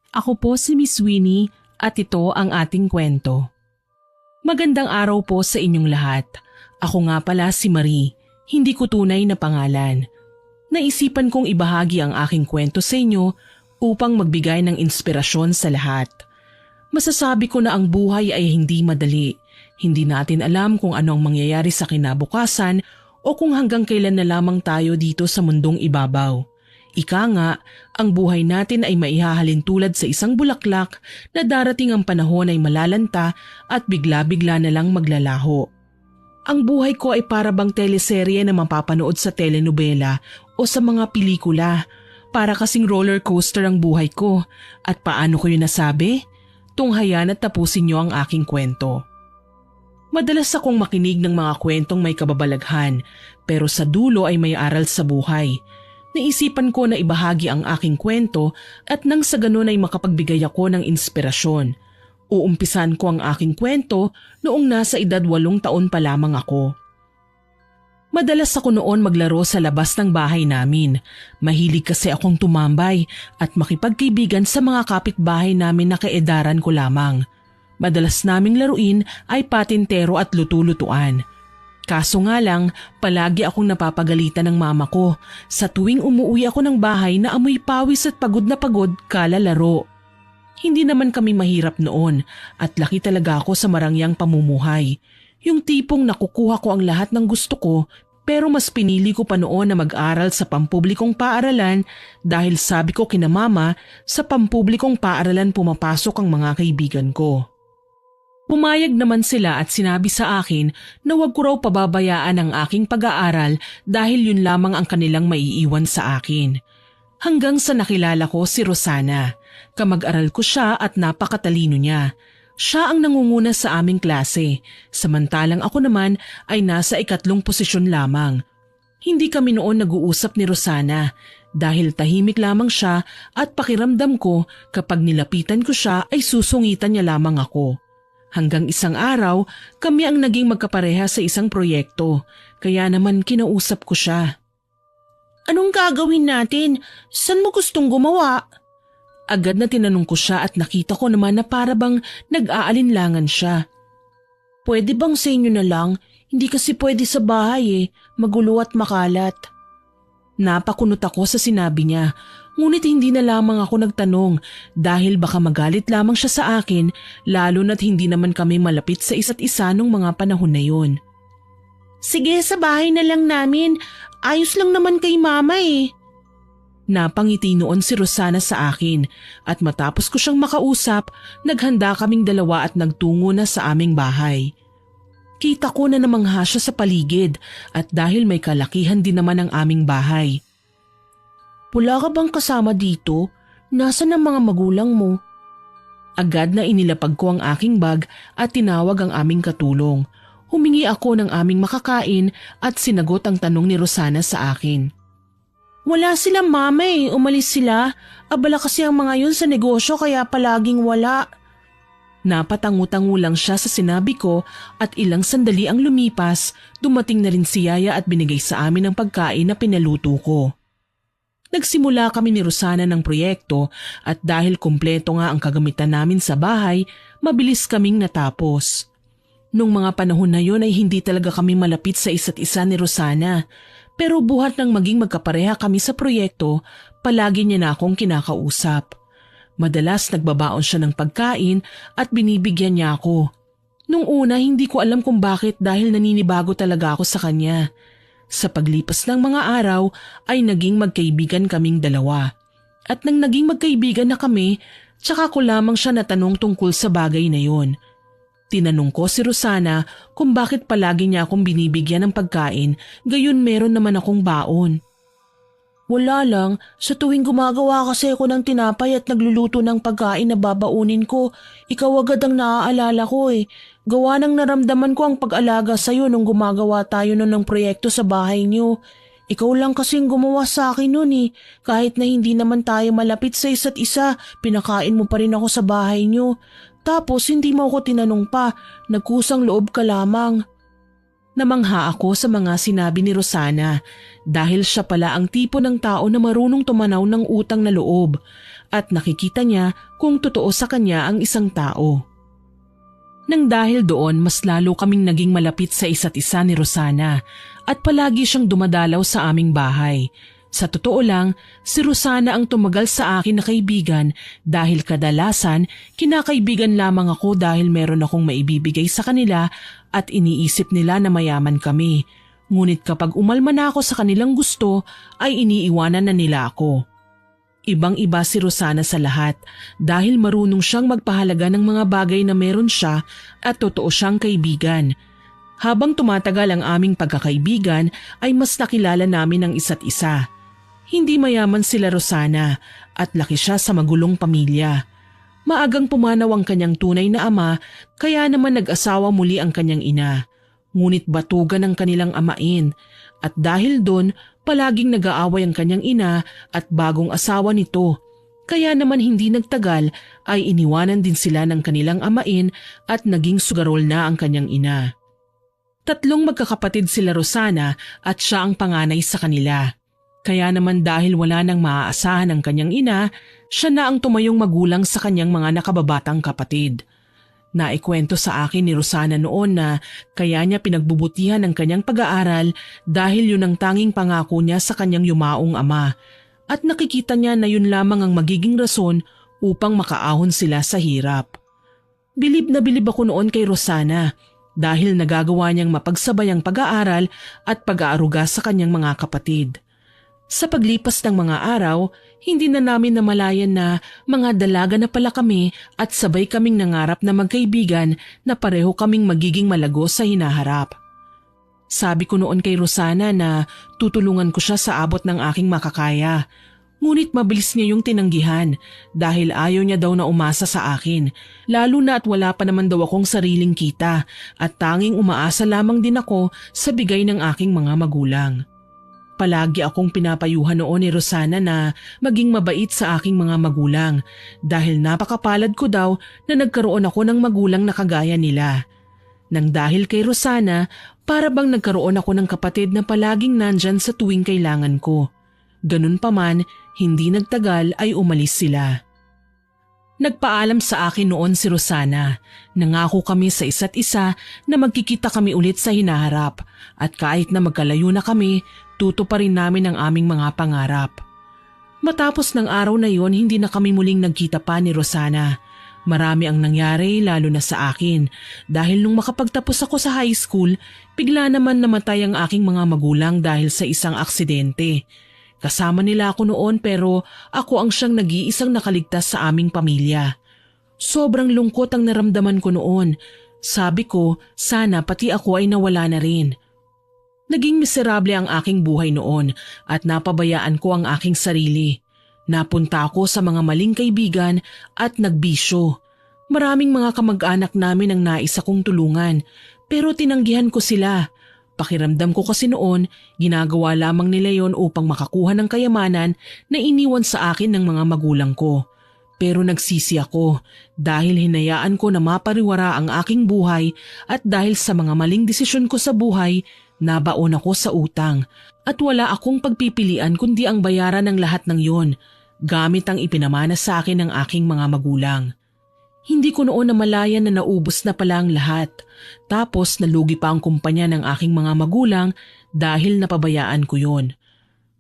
Ako po si Miss Winnie at ito ang ating kwento. Magandang araw po sa inyong lahat. Ako nga pala si Marie, hindi ko tunay na pangalan. Naisipan kong ibahagi ang aking kwento sa inyo upang magbigay ng inspirasyon sa lahat. Masasabi ko na ang buhay ay hindi madali. Hindi natin alam kung ano ang mangyayari sa kinabukasan o kung hanggang kailan na lamang tayo dito sa mundong ibabaw. Ika nga, ang buhay natin ay maihahalin tulad sa isang bulaklak na darating ang panahon ay malalanta at bigla-bigla na lang maglalaho. Ang buhay ko ay para bang teleserye na mapapanood sa telenovela o sa mga pelikula. Para kasing roller coaster ang buhay ko. At paano ko yun nasabi? Tunghayan at tapusin niyo ang aking kwento. Madalas akong makinig ng mga kwentong may kababalaghan, pero sa dulo ay may aral sa buhay. Naisipan ko na ibahagi ang aking kwento at nang sa ganun ay makapagbigay ako ng inspirasyon. Uumpisan ko ang aking kwento noong nasa edad 8 taon pa lamang ako. Madalas ako noon maglaro sa labas ng bahay namin. Mahilig kasi akong tumambay at makipagkaibigan sa mga kapitbahay namin na kaedaran ko lamang. Madalas naming laruin ay patintero at lutu-lutuan. Kaso nga lang, palagi akong napapagalitan ng mama ko sa tuwing umuwi ako ng bahay na amoy pawis at pagod na pagod kalalaro. Hindi naman kami mahirap noon at laki talaga ako sa marangyang pamumuhay. Yung tipong nakukuha ko ang lahat ng gusto ko pero mas pinili ko pa noon na mag-aral sa pampublikong paaralan dahil sabi ko kina mama sa pampublikong paaralan pumapasok ang mga kaibigan ko. Pumayag naman sila at sinabi sa akin na wag ko raw pababayaan ang aking pag-aaral dahil yun lamang ang kanilang maiiwan sa akin. Hanggang sa nakilala ko si Rosana. Kamag-aral ko siya at napakatalino niya. Siya ang nangunguna sa aming klase, samantalang ako naman ay nasa 2nd posisyon lamang. Hindi kami noon nag-uusap ni Rosana dahil tahimik lamang siya at pakiramdam ko kapag nilapitan ko siya ay susungitan niya lamang ako. Hanggang isang araw, kami ang naging magkapareha sa isang proyekto, kaya naman kinausap ko siya. Anong gagawin natin? Saan mo gustong gumawa? Agad na tinanong ko siya at nakita ko naman na para bang nag-aalinlangan siya. Pwede bang sa inyo na lang? Hindi kasi pwede sa bahay magulo at makalat. Napakunot ako sa sinabi niya. Ngunit hindi na lamang ako nagtanong dahil baka magalit lamang siya sa akin lalo na't hindi naman kami malapit sa isa't isa nung mga panahon na yun. Sige, sa bahay na lang namin. Ayos lang naman kay mama Napangiti noon si Rosana sa akin at matapos ko siyang makausap, naghanda kaming dalawa at nagtungo na sa aming bahay. Kita ko na namangha siya sa paligid at dahil may kalakihan din naman ang aming bahay. Wala ka bang kasama dito? Nasaan ang mga magulang mo? Agad na inilapag ko ang aking bag at tinawag ang aming katulong. Humingi ako ng aming makakain at sinagot ang tanong ni Rosana sa akin. Wala silang mama umalis sila. Abala kasi ang mga yun sa negosyo kaya palaging wala. Napatangu-tangu lang siya sa sinabi ko at ilang sandali ang lumipas, dumating na rin si Yaya at binigay sa amin ang pagkain na pinaluto ko. Nagsimula kami ni Rosana ng proyekto at dahil kumpleto nga ang kagamitan namin sa bahay, mabilis kaming natapos. Nung mga panahon na yon ay hindi talaga kami malapit sa isa't isa ni Rosana, pero buhat ng maging magkapareha kami sa proyekto, palagi niya na akong kinakausap. Madalas nagbabaon siya ng pagkain at binibigyan niya ako. Nung una hindi ko alam kung bakit dahil naninibago talaga ako sa kanya. Sa paglipas ng mga araw ay naging magkaibigan kaming dalawa. At nang naging magkaibigan na kami, tsaka ko lamang siya natanong tungkol sa bagay na yon. Tinanong ko si Rosana kung bakit palagi niya akong binibigyan ng pagkain, gayon meron naman akong baon. Wala lang, sa tuwing gumagawa kasi ako ng tinapay at nagluluto ng pagkain na babaunin ko, ikaw agad ang naaalala ko Gawa ng naramdaman ko ang pag-alaga sa'yo nung gumagawa tayo nun ng proyekto sa bahay niyo. Ikaw lang kasing gumawa sa akin nun Kahit na hindi naman tayo malapit sa isa't isa, pinakain mo pa rin ako sa bahay niyo. Tapos hindi mo ako tinanong pa, nagkusang loob ka lamang. Namangha ako sa mga sinabi ni Rosana dahil siya pala ang tipo ng tao na marunong tumanaw ng utang na loob at nakikita niya kung totoo sa kanya ang isang tao. Nang dahil doon, mas lalo kaming naging malapit sa isa't isa ni Rosana at palagi siyang dumadalaw sa aming bahay. Sa totoo lang, si Rosana ang tumagal sa akin na kaibigan dahil kadalasan kinakaibigan lamang ako dahil meron akong maibibigay sa kanila at iniisip nila na mayaman kami. Ngunit kapag umalma na ako sa kanilang gusto ay iniiwanan na nila ako. Ibang-iba si Rosana sa lahat dahil marunong siyang magpahalaga ng mga bagay na meron siya at totoo siyang kaibigan. Habang tumatagal ang aming pagkakaibigan ay mas nakilala namin ang isa't isa. Hindi mayaman sila Rosana at laki siya sa magulong pamilya. Maagang pumanaw ang kanyang tunay na ama kaya naman nag-asawa muli ang kanyang ina. Ngunit batugan ang kanilang amain at dahil doon palaging nag-aaway ang kanyang ina at bagong asawa nito. Kaya naman hindi nagtagal ay iniwanan din sila ng kanilang amain at naging sugarol na ang kanyang ina. 3 magkakapatid sila Rosana at siya ang panganay sa kanila. Kaya naman dahil wala nang maaasahan ang kanyang ina, siya na ang tumayong magulang sa kanyang mga nakababatang kapatid. Naikwento sa akin ni Rosana noon na kaya niya pinagbubutihan ang kanyang pag-aaral dahil yun ang tanging pangako niya sa kanyang yumaong ama at nakikita niya na yun lamang ang magiging rason upang makaahon sila sa hirap. Bilib na bilib ako noon kay Rosana dahil nagagawa niyang mapagsabay ang pag-aaral at pag-aaruga sa kanyang mga kapatid. Sa paglipas ng mga araw, hindi na namin namalayan na mga dalaga na pala kami at sabay kaming nangarap na magkaibigan na pareho kaming magiging malago sa hinaharap. Sabi ko noon kay Rosana na tutulungan ko siya sa abot ng aking makakaya. Ngunit mabilis niya yung tinanggihan dahil ayaw niya daw na umasa sa akin, lalo na at wala pa naman daw akong sariling kita at tanging umaasa lamang din ako sa bigay ng aking mga magulang. Palagi akong pinapayuhan noon ni Rosana na maging mabait sa aking mga magulang dahil napakapalad ko daw na nagkaroon ako ng magulang na kagaya nila. Nang dahil kay Rosana, para bang nagkaroon ako ng kapatid na palaging nandyan sa tuwing kailangan ko. Ganun pa man, hindi nagtagal ay umalis sila. Nagpaalam sa akin noon si Rosana. Nangako kami sa isa't isa na magkikita kami ulit sa hinaharap at kahit na magkalayo na kami, tutuparin namin ang aming mga pangarap. Matapos ng araw na yon, hindi na kami muling nagkita pa ni Rosana. Marami ang nangyari lalo na sa akin dahil nung makapagtapos ako sa high school, bigla naman namatay ang aking mga magulang dahil sa isang aksidente. Kasama nila ako noon pero ako ang siyang nag-iisang nakaligtas sa aming pamilya. Sobrang lungkot ang naramdaman ko noon. Sabi ko, sana pati ako ay nawala na rin. Naging miserable ang aking buhay noon at napabayaan ko ang aking sarili. Napunta ako sa mga maling kaibigan at nagbisyo. Maraming mga kamag-anak namin ang nais akong tulungan pero tinanggihan ko sila. Pakiramdam ko kasi noon, ginagawa lamang nila yon upang makakuha ng kayamanan na iniwan sa akin ng mga magulang ko. Pero nagsisi ako dahil hinayaan ko na mapariwara ang aking buhay at dahil sa mga maling desisyon ko sa buhay, nabaon ako sa utang at wala akong pagpipilian kundi ang bayaran ng lahat ng yon gamit ang ipinamana sa akin ng aking mga magulang. Hindi ko noon namalayan na naubos na pala ang lahat. Tapos nalugi pa ang kumpanya ng aking mga magulang dahil napabayaan ko yon.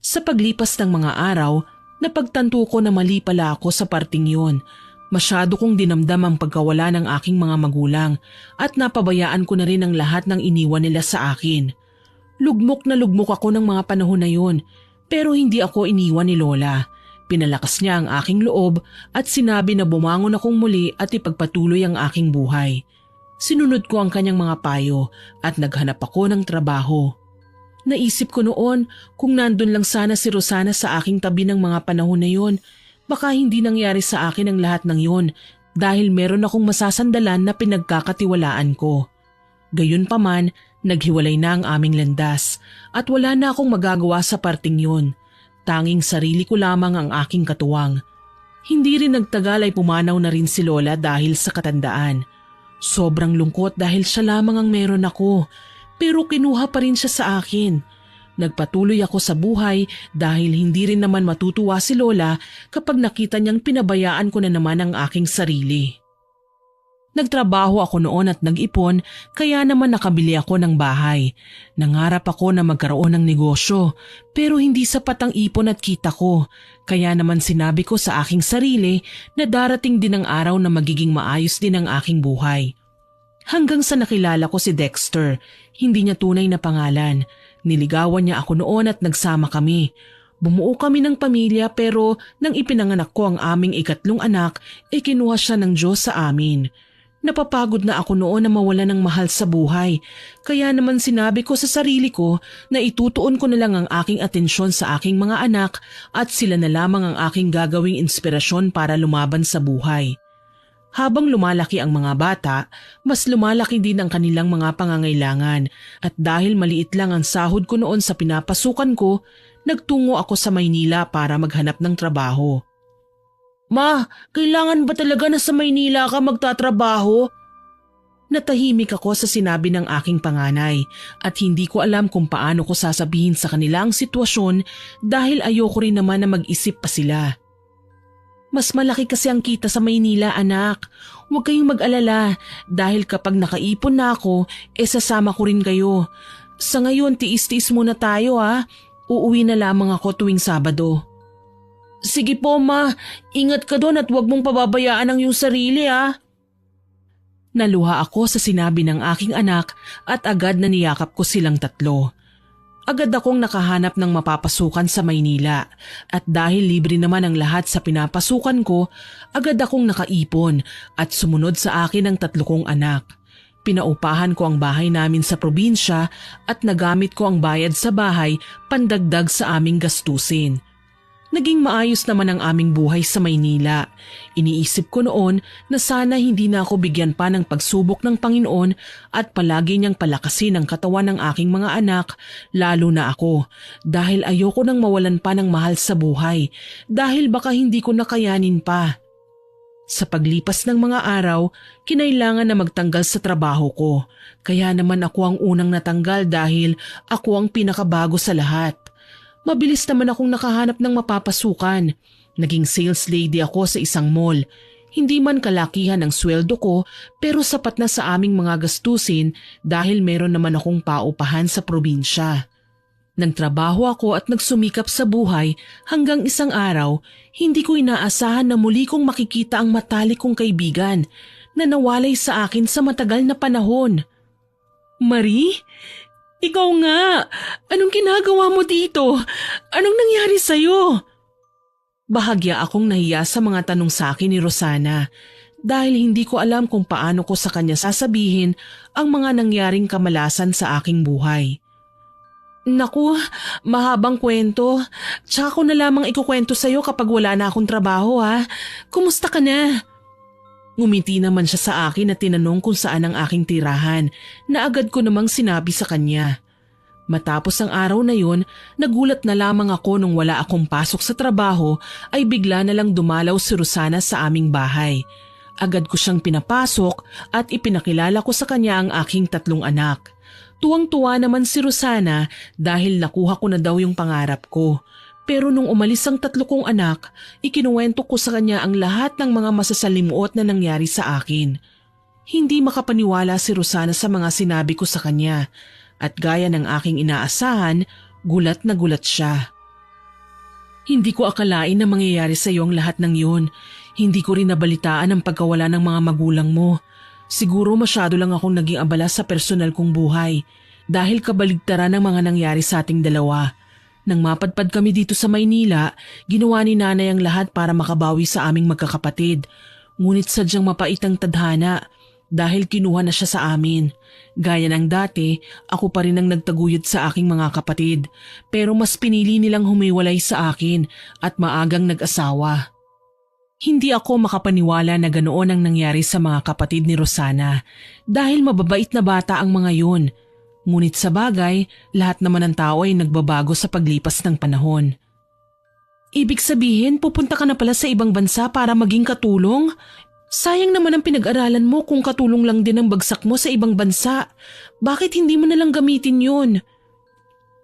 Sa paglipas ng mga araw, napagtanto ko na mali pala ako sa parting yon. Masyado kong dinamdam ang pagkawala ng aking mga magulang at napabayaan ko na rin ang lahat ng iniwan nila sa akin. Lugmok na lugmok ako ng mga panahon na yon pero hindi ako iniwan ni Lola. Pinalakas niya ang aking loob at sinabi na bumangon akong muli at ipagpatuloy ang aking buhay. Sinunod ko ang kanyang mga payo at naghanap ako ng trabaho. Naisip ko noon kung nandun lang sana si Rosana sa aking tabi ng mga panahon na yon, baka hindi nangyari sa akin ang lahat ng yon dahil meron akong masasandalan na pinagkakatiwalaan ko. Gayunpaman, naghiwalay na ang aming landas at wala na akong magagawa sa parting yon. Tanging sarili ko lamang ang aking katuwang. Hindi rin nagtagal ay pumanaw na rin si Lola dahil sa katandaan. Sobrang lungkot dahil siya lamang ang meron ako, pero kinuha pa rin siya sa akin. Nagpatuloy ako sa buhay dahil hindi rin naman matutuwa si Lola kapag nakita niyang pinabayaan ko na naman ang aking sarili. Nagtrabaho ako noon at nag-ipon kaya naman nakabili ako ng bahay. Nangarap ako na magkaroon ng negosyo pero hindi sapat ang ipon at kita ko. Kaya naman sinabi ko sa aking sarili na darating din ang araw na magiging maayos din ang aking buhay. Hanggang sa nakilala ko si Dexter, hindi niya tunay na pangalan. Niligawan niya ako noon at nagsama kami. Bumuo kami ng pamilya pero nang ipinanganak ko ang aming ikatlong anak, kinuha siya ng Diyos sa amin. Napapagod na ako noon na mawala ng mahal sa buhay. Kaya naman sinabi ko sa sarili ko na itutuon ko na lang ang aking atensyon sa aking mga anak at sila na lamang ang aking gagawing inspirasyon para lumaban sa buhay. Habang lumalaki ang mga bata, mas lumalaki din ang kanilang mga pangangailangan at dahil maliit lang ang sahod ko noon sa pinapasukan ko, nagtungo ako sa Maynila para maghanap ng trabaho. Ma, kailangan ba talaga na sa Maynila ka magtatrabaho? Natahimik ako sa sinabi ng aking panganay at hindi ko alam kung paano ko sasabihin sa kanila ang sitwasyon dahil ayoko rin naman na mag-isip pa sila. Mas malaki kasi ang kita sa Maynila, anak. Huwag kayong mag-alala dahil kapag nakaipon na ako, sasama ko rin kayo. Sa ngayon, tiis-tiis muna tayo ha. Uuwi na lamang ako tuwing Sabado. Sige po ma, ingat ka doon at huwag mong pababayaan ang iyong sarili ha. Naluha ako sa sinabi ng aking anak at agad na niyakap ko silang tatlo. Agad akong nakahanap ng mapapasukan sa Maynila at dahil libre naman ang lahat sa pinapasukan ko, agad akong nakaipon at sumunod sa akin ang tatlo kong anak. Pinaupahan ko ang bahay namin sa probinsya at nagamit ko ang bayad sa bahay pandagdag sa aming gastusin. Naging maayos naman ang aming buhay sa Maynila. Iniisip ko noon na sana hindi na ako bigyan pa ng pagsubok ng Panginoon at palagi niyang palakasin ang katawan ng aking mga anak, lalo na ako, dahil ayoko nang mawalan pa ng mahal sa buhay, dahil baka hindi ko nakayanin pa. Sa paglipas ng mga araw, kinailangan na magtanggal sa trabaho ko, kaya naman ako ang unang natanggal dahil ako ang pinakabago sa lahat. Mabilis naman akong nakahanap ng mapapasukan. Naging sales lady ako sa isang mall. Hindi man kalakihan ang sweldo ko pero sapat na sa aming mga gastusin dahil meron naman akong paupahan sa probinsya. Nagtrabaho ako at nagsumikap sa buhay hanggang isang araw, hindi ko inaasahan na muli kong makikita ang matalik kong kaibigan na nawalay sa akin sa matagal na panahon. Marie? Ikaw nga! Anong ginagawa mo dito? Anong nangyari sa'yo? Bahagya akong nahiya sa mga tanong sa akin ni Rosana dahil hindi ko alam kung paano ko sa kanya sasabihin ang mga nangyaring kamalasan sa aking buhay. Naku, mahabang kwento. Tsaka ko na lamang ikukwento sa'yo kapag wala na akong trabaho ha. Kumusta ka na? Ngumiti naman siya sa akin at tinanong kung saan ang aking tirahan na agad ko namang sinabi sa kanya. Matapos ang araw na yun, nagulat na lamang ako nung wala akong pasok sa trabaho ay bigla na lang dumalaw si Rosana sa aming bahay. Agad ko siyang pinapasok at ipinakilala ko sa kanya ang aking tatlong anak. Tuwang-tuwa naman si Rosana dahil nakuha ko na daw yung pangarap ko. Pero nung umalis ang tatlo kong anak, ikinuwento ko sa kanya ang lahat ng mga masasalimuot na nangyari sa akin. Hindi makapaniwala si Rosana sa mga sinabi ko sa kanya at gaya ng aking inaasahan, gulat na gulat siya. Hindi ko akalain na mangyayari sa iyo ang lahat ng yun. Hindi ko rin nabalitaan ang pagkawala ng mga magulang mo. Siguro masyado lang akong naging abala sa personal kong buhay dahil kabaligtaran ng mga nangyari sa ating dalawa. Nang mapadpad kami dito sa Maynila, ginawa ni nanay ang lahat para makabawi sa aming magkakapatid. Ngunit sadyang mapait ang tadhana dahil kinuha na siya sa amin. Gaya ng dati, ako pa rin ang nagtaguyod sa aking mga kapatid. Pero mas pinili nilang humiwalay sa akin at maagang nag-asawa. Hindi ako makapaniwala na ganoon ang nangyari sa mga kapatid ni Rosana dahil mababait na bata ang mga yun. Ngunit sa bagay, lahat naman ng tao ay nagbabago sa paglipas ng panahon. Ibig sabihin, pupunta ka na pala sa ibang bansa para maging katulong? Sayang naman ang pinag-aralan mo kung katulong lang din ang bagsak mo sa ibang bansa. Bakit hindi mo nalang gamitin yun?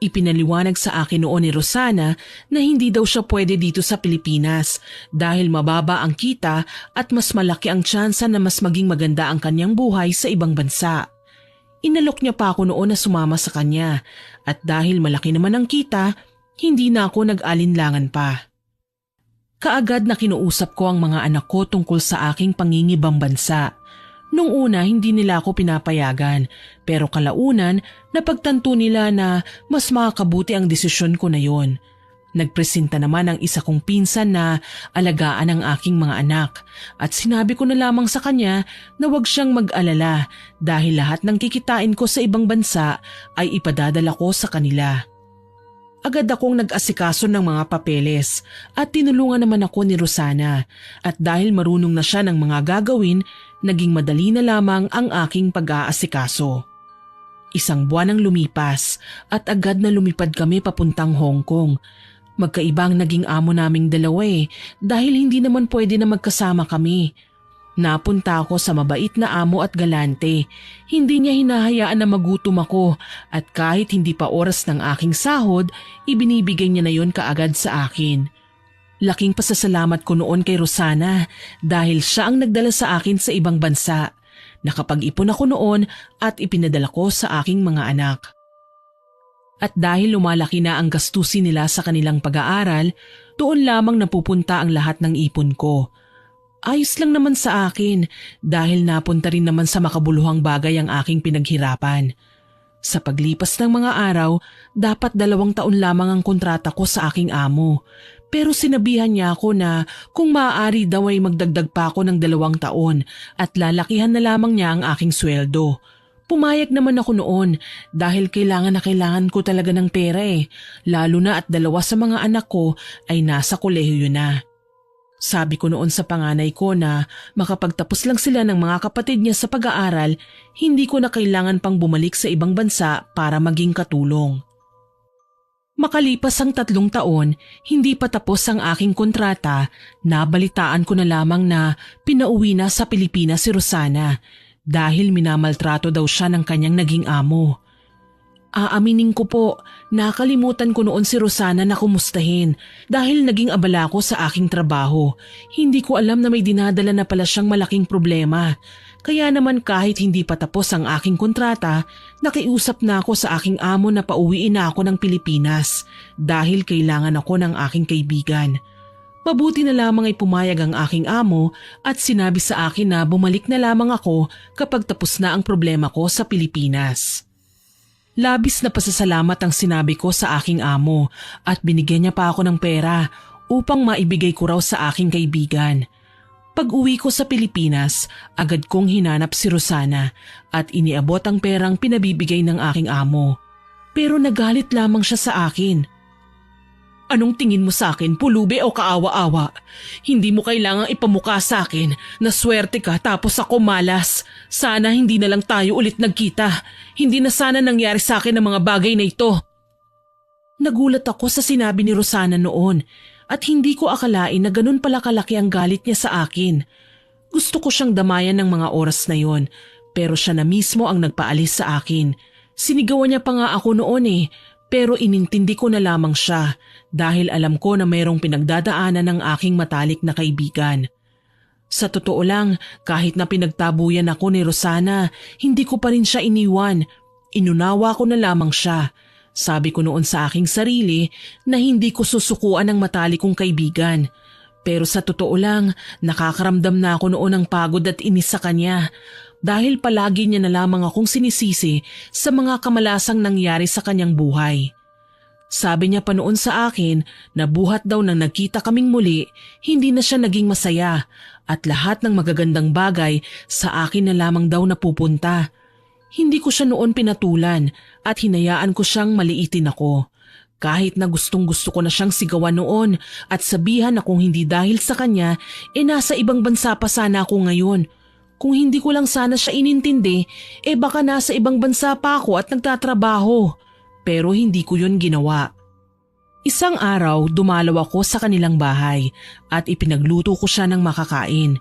Ipinaliwanag sa akin noon ni Rosana na hindi daw siya pwede dito sa Pilipinas dahil mababa ang kita at mas malaki ang tsansa na mas maging maganda ang kanyang buhay sa ibang bansa. Inalok niya pa ako noon na sumama sa kanya at dahil malaki naman ang kita, hindi na ako nag-alinlangan pa. Kaagad na kinuusap ko ang mga anak ko tungkol sa aking pangingibang bansa. Nung una hindi nila ako pinapayagan pero kalaunan napagtanto nila na mas makakabuti ang desisyon ko na yon. Nagpresenta naman ang isa kong pinsan na alagaan ang aking mga anak at sinabi ko na lamang sa kanya na huwag siyang mag-alala dahil lahat ng kikitain ko sa ibang bansa ay ipadadala ko sa kanila. Agad akong nag-asikaso ng mga papeles at tinulungan naman ako ni Rosana at dahil marunong na siya ng mga gagawin, naging madali na lamang ang aking pag-aasikaso. Isang buwan ang lumipas at agad na lumipad kami papuntang Hong Kong. Magkaibang naging amo naming dalawa dahil hindi naman pwede na magkasama kami. Napunta ako sa mabait na amo at galante. Hindi niya hinahayaan na magutom ako at kahit hindi pa oras ng aking sahod, ibinibigay niya na yon kaagad sa akin. Laking pasasalamat ko noon kay Rosana dahil siya ang nagdala sa akin sa ibang bansa. Nakapag-ipon ako noon at ipinadala ko sa aking mga anak. At dahil lumalaki na ang gastusin nila sa kanilang pag-aaral, doon lamang napupunta ang lahat ng ipon ko. Ayos lang naman sa akin dahil napunta rin naman sa makabuluhang bagay ang aking pinaghirapan. Sa paglipas ng mga araw, dapat 2 taon lamang ang kontrata ko sa aking amo. Pero sinabihan niya ako na kung maaari daw ay magdagdag pa ako ng 2 taon at lalakihan na lamang niya ang aking sweldo. Pumayag naman ako noon dahil kailangan na kailangan ko talaga ng pera lalo na at 2 sa mga anak ko ay nasa kolehiyo na. Sabi ko noon sa panganay ko na makapagtapos lang sila ng mga kapatid niya sa pag-aaral, hindi ko na kailangan pang bumalik sa ibang bansa para maging katulong. Makalipas ang 3 taon, hindi pa tapos ang aking kontrata, nabalitaan ko na lamang na pinauwi na sa Pilipinas si Rosana dahil minamaltrato daw siya ng kanyang naging amo. Aaminin ko po, nakalimutan ko noon si Rosana na kumustahin dahil naging abala ko sa aking trabaho. Hindi ko alam na may dinadala na pala siyang malaking problema. Kaya naman kahit hindi pa tapos ang aking kontrata, nakiusap na ako sa aking amo na pauwiin na ako ng Pilipinas dahil kailangan ako ng aking kaibigan. Mabuti na lamang ay pumayag ang aking amo at sinabi sa akin na bumalik na lamang ako kapag tapos na ang problema ko sa Pilipinas. Labis na pasasalamat ang sinabi ko sa aking amo at binigyan niya pa ako ng pera upang maibigay ko raw sa aking kaibigan. Pag-uwi ko sa Pilipinas, agad kong hinanap si Rosana at iniabot ang perang pinabibigay ng aking amo. Pero nagalit lamang siya sa akin. Anong tingin mo sa akin, pulube o kaawa-awa? Hindi mo kailangang ipamukha sa akin na swerte ka tapos ako malas. Sana hindi na lang tayo ulit nagkita. Hindi na sana nangyari sa akin ang mga bagay na ito. Nagulat ako sa sinabi ni Rosana noon at hindi ko akalain na ganun pala kalaki ang galit niya sa akin. Gusto ko siyang damayan ng mga oras na yon pero siya na mismo ang nagpaalis sa akin. Sinigawan niya pa nga ako noon pero inintindi ko na lamang siya dahil alam ko na mayroong pinagdadaanan ng aking matalik na kaibigan. Sa totoo lang, kahit na pinagtabuyan ako ni Rosana, hindi ko pa rin siya iniwan. Inunawa ko na lamang siya. Sabi ko noon sa aking sarili na hindi ko susukuan ng matalik kong kaibigan. Pero sa totoo lang, nakakaramdam na ako noon ng pagod at inis sa kanya dahil palagi niya na lamang akong sinisisi sa mga kamalasang nangyari sa kanyang buhay. Sabi niya pa noon sa akin na buhat daw nang nagkita kaming muli, hindi na siya naging masaya at lahat ng magagandang bagay sa akin na lamang daw napupunta. Hindi ko siya noon pinatulan at hinayaan ko siyang maliitin ako. Kahit na gustong-gusto ko na siyang sigawan noon at sabihan na kung hindi dahil sa kanya, nasa ibang bansa pa sana ako ngayon. Kung hindi ko lang sana siya inintindi, baka nasa ibang bansa pa ako at nagtatrabaho. Pero hindi ko yun ginawa. Isang araw, dumalaw ako sa kanilang bahay at ipinagluto ko siya ng makakain.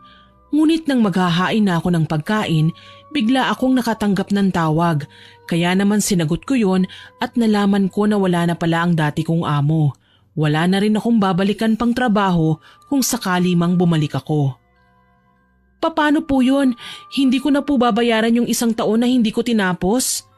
Ngunit nang maghahain na ako ng pagkain, bigla akong nakatanggap ng tawag. Kaya naman sinagot ko yon at nalaman ko na wala na pala ang dati kong amo. Wala na rin akong babalikan pang trabaho kung sakali mang bumalik ako. Paano po yun? Hindi ko na po babayaran yung 1 taon na hindi ko tinapos?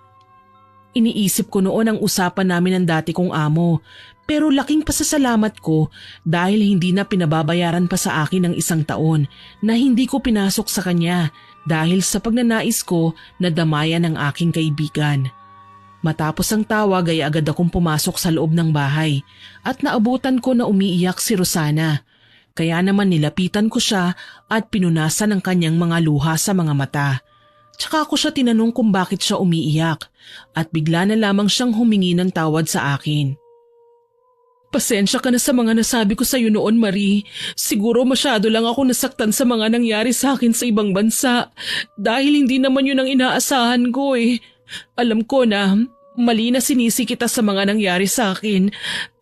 Iniisip ko noon ang usapan namin ng dati kong amo. Pero laking pasasalamat ko dahil hindi na pinababayaran pa sa akin ng 1 taon na hindi ko pinasok sa kanya dahil sa pagnanais ko na damayan ang aking kaibigan. Matapos ang tawag ay agad akong pumasok sa loob ng bahay at naabutan ko na umiiyak si Rosana. Kaya naman nilapitan ko siya at pinunasan ang kanyang mga luha sa mga mata. Tsaka ko siya tinanong kung bakit siya umiiyak at bigla na lamang siyang humingi ng tawad sa akin. Pasensya ka na sa mga nasabi ko sa iyo noon, Marie. Siguro masyado lang ako nasaktan sa mga nangyari sa akin sa ibang bansa dahil hindi naman yun ang inaasahan ko eh. Alam ko na mali na sinisi kita sa mga nangyari sa akin.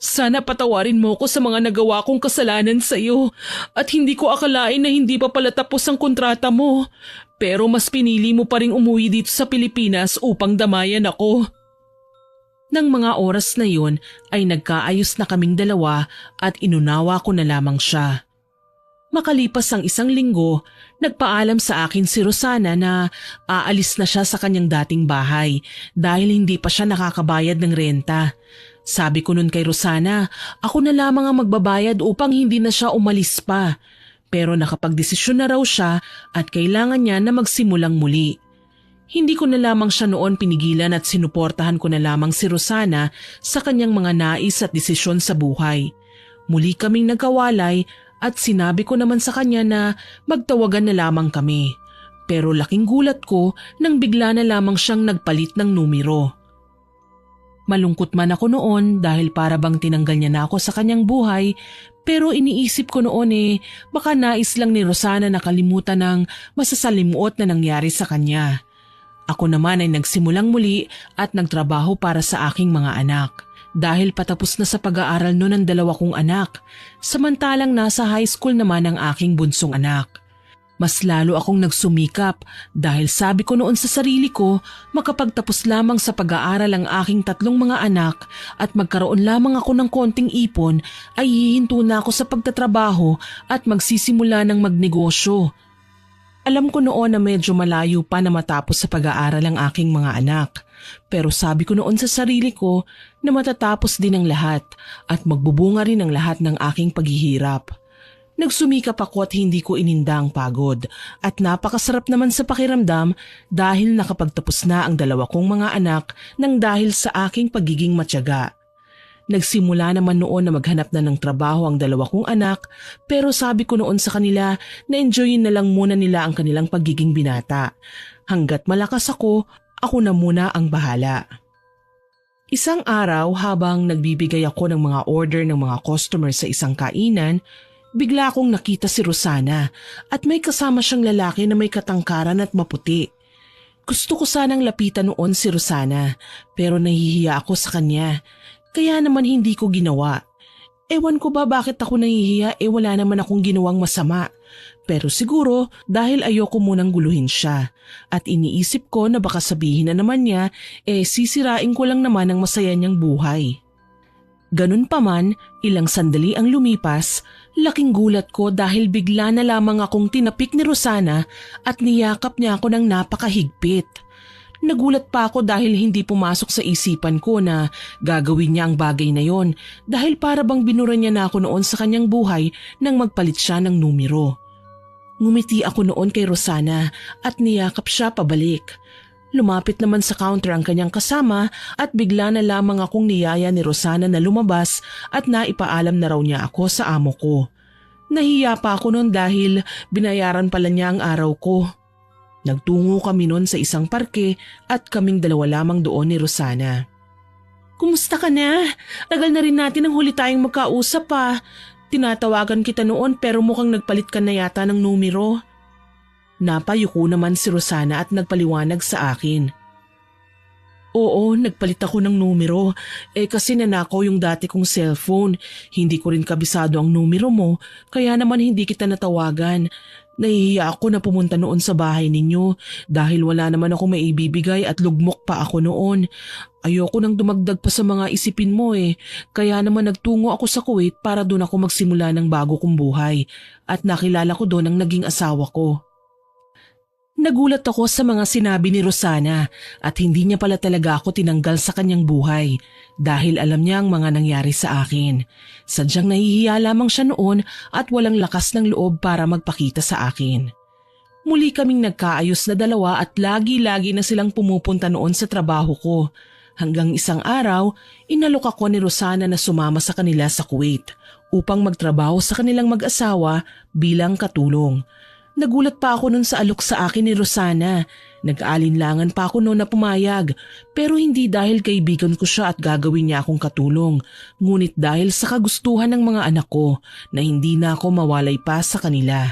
Sana patawarin mo ko sa mga nagawa kong kasalanan sa iyo at hindi ko akalain na hindi pa pala tapos ang kontrata mo. Pero mas pinili mo pa ring umuwi dito sa Pilipinas upang damayan ako. Nang mga oras na yun ay nagkaayos na kaming dalawa at inunawa ko na lamang siya. Makalipas ang 1 linggo, nagpaalam sa akin si Rosana na aalis na siya sa kanyang dating bahay dahil hindi pa siya nakakabayad ng renta. Sabi ko nun kay Rosana, ako na lamang ang magbabayad upang hindi na siya umalis pa. Pero nakapagdesisyon na raw siya at kailangan niya na magsimulang muli. Hindi ko na lamang siya noon pinigilan at sinuportahan ko na lamang si Rosana sa kanyang mga nais at desisyon sa buhay. Muli kaming nagkawalay at sinabi ko naman sa kanya na magtawagan na lamang kami. Pero laking gulat ko nang bigla na lamang siyang nagpalit ng numero. Malungkot man ako noon dahil para bang tinanggal niya na ako sa kanyang buhay, pero iniisip ko noon baka nais lang ni Rosana na kalimutan ng masasalimuot na nangyari sa kanya. Ako naman ay nagsimulang muli at nagtrabaho para sa aking mga anak dahil patapos na sa pag-aaral noon ang 2 kong anak, samantalang nasa high school naman ang aking bunsong anak. Mas lalo akong nagsumikap dahil sabi ko noon sa sarili ko makapagtapos lamang sa pag-aaral ang aking 3 mga anak at magkaroon lamang ako ng konting ipon ay hihinto na ako sa pagtatrabaho at magsisimula ng magnegosyo. Alam ko noon na medyo malayo pa na matapos sa pag-aaral ang aking mga anak. Pero sabi ko noon sa sarili ko na matatapos din ang lahat at magbubunga rin ang lahat ng aking paghihirap. Nagsumikap ako at hindi ko ininda ang pagod at napakasarap naman sa pakiramdam dahil nakapagtapos na ang 2 kong mga anak nang dahil sa aking pagiging matyaga. Nagsimula naman noon na maghanap na ng trabaho ang 2 kong anak pero sabi ko noon sa kanila na enjoyin na lang muna nila ang kanilang pagiging binata. Hanggat malakas ako na muna ang bahala. Isang araw habang nagbibigay ako ng mga order ng mga customer sa isang kainan, bigla akong nakita si Rosana at may kasama siyang lalaki na may katangkaran at maputi. Gusto ko sanang lapitan noon si Rosana pero nahihiya ako sa kanya. Kaya naman hindi ko ginawa. Ewan ko ba bakit ako nahihiya wala naman akong ginawang masama. Pero siguro dahil ayoko munang guluhin siya. At iniisip ko na baka sabihin na naman niya sisirain ko lang naman ang masaya niyang buhay. Ganun pa man, ilang sandali ang lumipas, laking gulat ko dahil bigla na lamang akong tinapik ni Rosana at niyakap niya ako ng napakahigpit. Nagulat pa ako dahil hindi pumasok sa isipan ko na gagawin niya ang bagay na yon dahil para bang binura niya na ako noon sa kanyang buhay nang magpalit siya ng numero. Ngumiti ako noon kay Rosana at niyakap siya pabalik. Lumapit naman sa counter ang kanyang kasama at bigla na lamang akong niyaya ni Rosana na lumabas at naipaalam na raw niya ako sa amo ko. Nahiya pa ako noon dahil binayaran pala niya ang araw ko. Nagtungo kami noon sa isang parke at kaming 2 lamang doon ni Rosana. Kumusta ka na? Tagal na rin natin ang huli tayong magkausap pa. Tinatawagan kita noon pero mukhang nagpalit ka na yata ng numero. Napayuko naman si Rosana at nagpaliwanag sa akin. Oo, nagpalit ako ng numero. Kasi nanakaw yung dati kong cellphone. Hindi ko rin kabisado ang numero mo kaya naman hindi kita natawagan. Nahihiya ako na pumunta noon sa bahay ninyo dahil wala naman ako maibibigay at lugmok pa ako noon. Ayoko nang dumagdag pa sa mga isipin mo kaya naman nagtungo ako sa Kuwait para doon ako magsimula ng bago kong buhay at nakilala ko doon ang naging asawa ko. Nagulat ako sa mga sinabi ni Rosana at hindi niya pala talaga ako tinanggal sa kanyang buhay dahil alam niya ang mga nangyari sa akin. Sadyang nahihiya lamang siya noon at walang lakas ng loob para magpakita sa akin. Muli kaming nagkaayos na dalawa at lagi-lagi na silang pumupunta noon sa trabaho ko. Hanggang isang araw, inalok ako ni Rosana na sumama sa kanila sa Kuwait upang magtrabaho sa kanilang mag-asawa bilang katulong. Nagulat pa ako nun sa alok sa akin ni Rosana. Nag-aalinlangan pa ako noon na pumayag pero hindi dahil kaibigan ko siya at gagawin niya akong katulong. Ngunit dahil sa kagustuhan ng mga anak ko na hindi na ako mawalay pa sa kanila.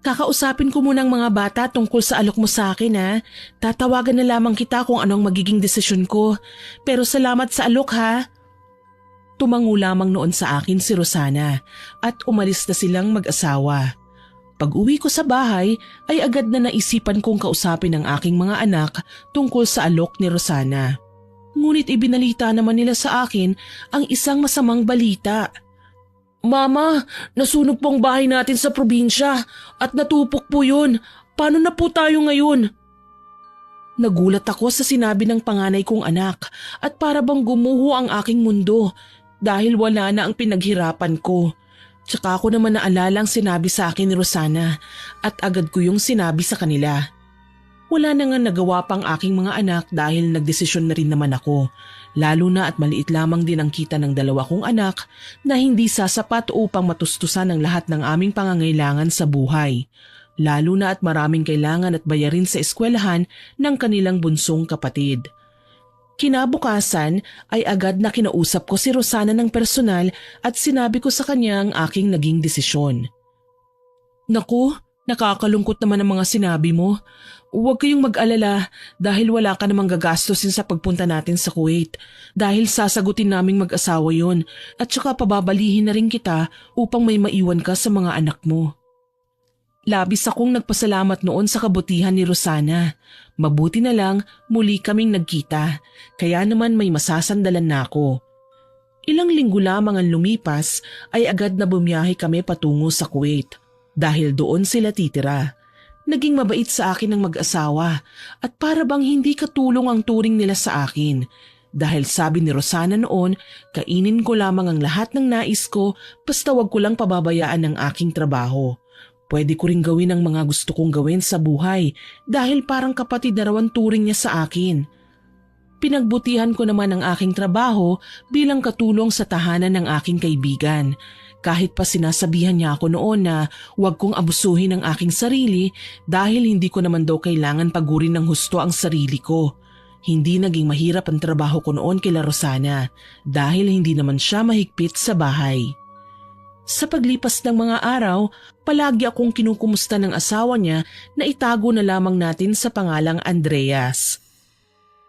Kakausapin ko muna ang mga bata tungkol sa alok mo sa akin. Tatawagan na lamang kita kung anong magiging desisyon ko. Pero salamat sa alok ha. Tumango lamang noon sa akin si Rosana at umalis na silang mag-asawa. Pag-uwi ko sa bahay ay agad na naisipan kong kausapin ang aking mga anak tungkol sa alok ni Rosana. Ngunit ibinalita naman nila sa akin ang isang masamang balita. Mama, nasunog po ang bahay natin sa probinsya at natupok po yun. Paano na po tayo ngayon? Nagulat ako sa sinabi ng panganay kong anak at para bang gumuho ang aking mundo dahil wala na ang pinaghirapan ko. Tsaka ako naman naalala ang sinabi sa akin ni Rosana at agad ko yung sinabi sa kanila. Wala na nga nagawa pang aking mga anak dahil nagdesisyon na rin naman ako. Lalo na at maliit lamang din ang kita ng dalawa kong anak na hindi sasapat upang matustusan ang lahat ng aming pangangailangan sa buhay. Lalo na at maraming kailangan at bayarin sa eskwelahan ng kanilang bunsong kapatid. Kinabukasan ay agad na kinausap ko si Rosana ng personal at sinabi ko sa kanya ang aking naging desisyon. Naku, nakakalungkot naman ang mga sinabi mo. Huwag kayong mag-alala dahil wala ka namang gagastusin sa pagpunta natin sa Kuwait dahil sasagutin naming mag-asawa yon at saka pababalihin na rin kita upang may maiwan ka sa mga anak mo. Labis akong nagpasalamat noon sa kabutihan ni Rosana. Mabuti na lang muli kaming nagkita, kaya naman may masasandalan na ako. Ilang linggo lamang ang lumipas ay agad na bumiyahe kami patungo sa Kuwait dahil doon sila titira. Naging mabait sa akin ang mag-asawa at para bang hindi katulong ang turing nila sa akin. Dahil sabi ni Rosana noon, kainin ko lamang ang lahat ng nais ko basta wag ko lang pababayaan ang aking trabaho. Pwede ko ring gawin ang mga gusto kong gawin sa buhay dahil parang kapatid na raw ang turing niya sa akin. Pinagbutihan ko naman ang aking trabaho bilang katulong sa tahanan ng aking kaibigan. Kahit pa sinasabihan niya ako noon na huwag kong abusuhin ang aking sarili dahil hindi ko naman daw kailangan pagurin ng husto ang sarili ko. Hindi naging mahirap ang trabaho ko noon kila Rosana dahil hindi naman siya mahigpit sa bahay. Sa paglipas ng mga araw, palagi akong kinukumusta ng asawa niya na itago na lamang natin sa pangalang Andreas.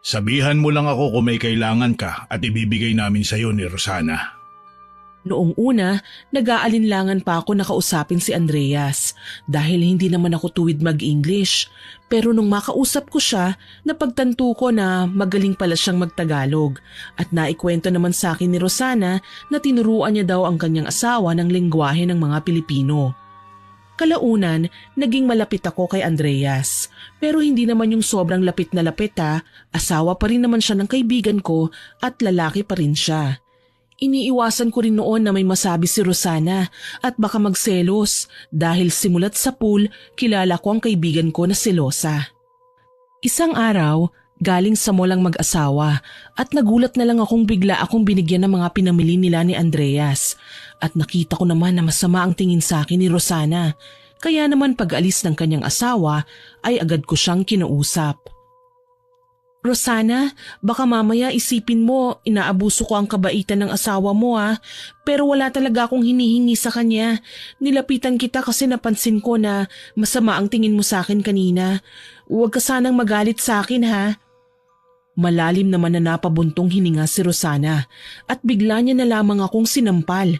Sabihan mo lang ako kung may kailangan ka at ibibigay namin sa iyo ni Rosana. Noong una, nag-aalinlangan pa ako na kausapin si Andreas dahil hindi naman ako tuwid mag-English. Pero nung makausap ko siya, napagtanto ko na magaling pala siyang magtagalog at naikwento naman sa akin ni Rosana na tinuruan niya daw ang kanyang asawa ng lengguwahe ng mga Pilipino. Kalaunan, naging malapit ako kay Andreas. Pero hindi naman yung sobrang lapit na lapit asawa pa rin naman siya ng kaibigan ko at lalaki pa rin siya. Iniiwasan ko rin noon na may masabi si Rosana at baka magselos dahil simulat sa pool kilala ko ang kaibigan ko na selosa. Isang araw, galing sa mall ang mag-asawa at nagulat na lang akong bigla akong binigyan ng mga pinamili nila ni Andreas at nakita ko naman na masama ang tingin sa akin ni Rosana kaya naman pag-alis ng kanyang asawa ay agad ko siyang kinausap. Rosana, baka mamaya isipin mo inaabuso ko ang kabaitan ng asawa mo pero wala talaga akong hinihingi sa kanya. Nilapitan kita kasi napansin ko na masama ang tingin mo sa akin kanina. Huwag ka sanang magalit sa akin Malalim naman na napabuntong hininga si Rosana at bigla niya na lamang akong sinampal.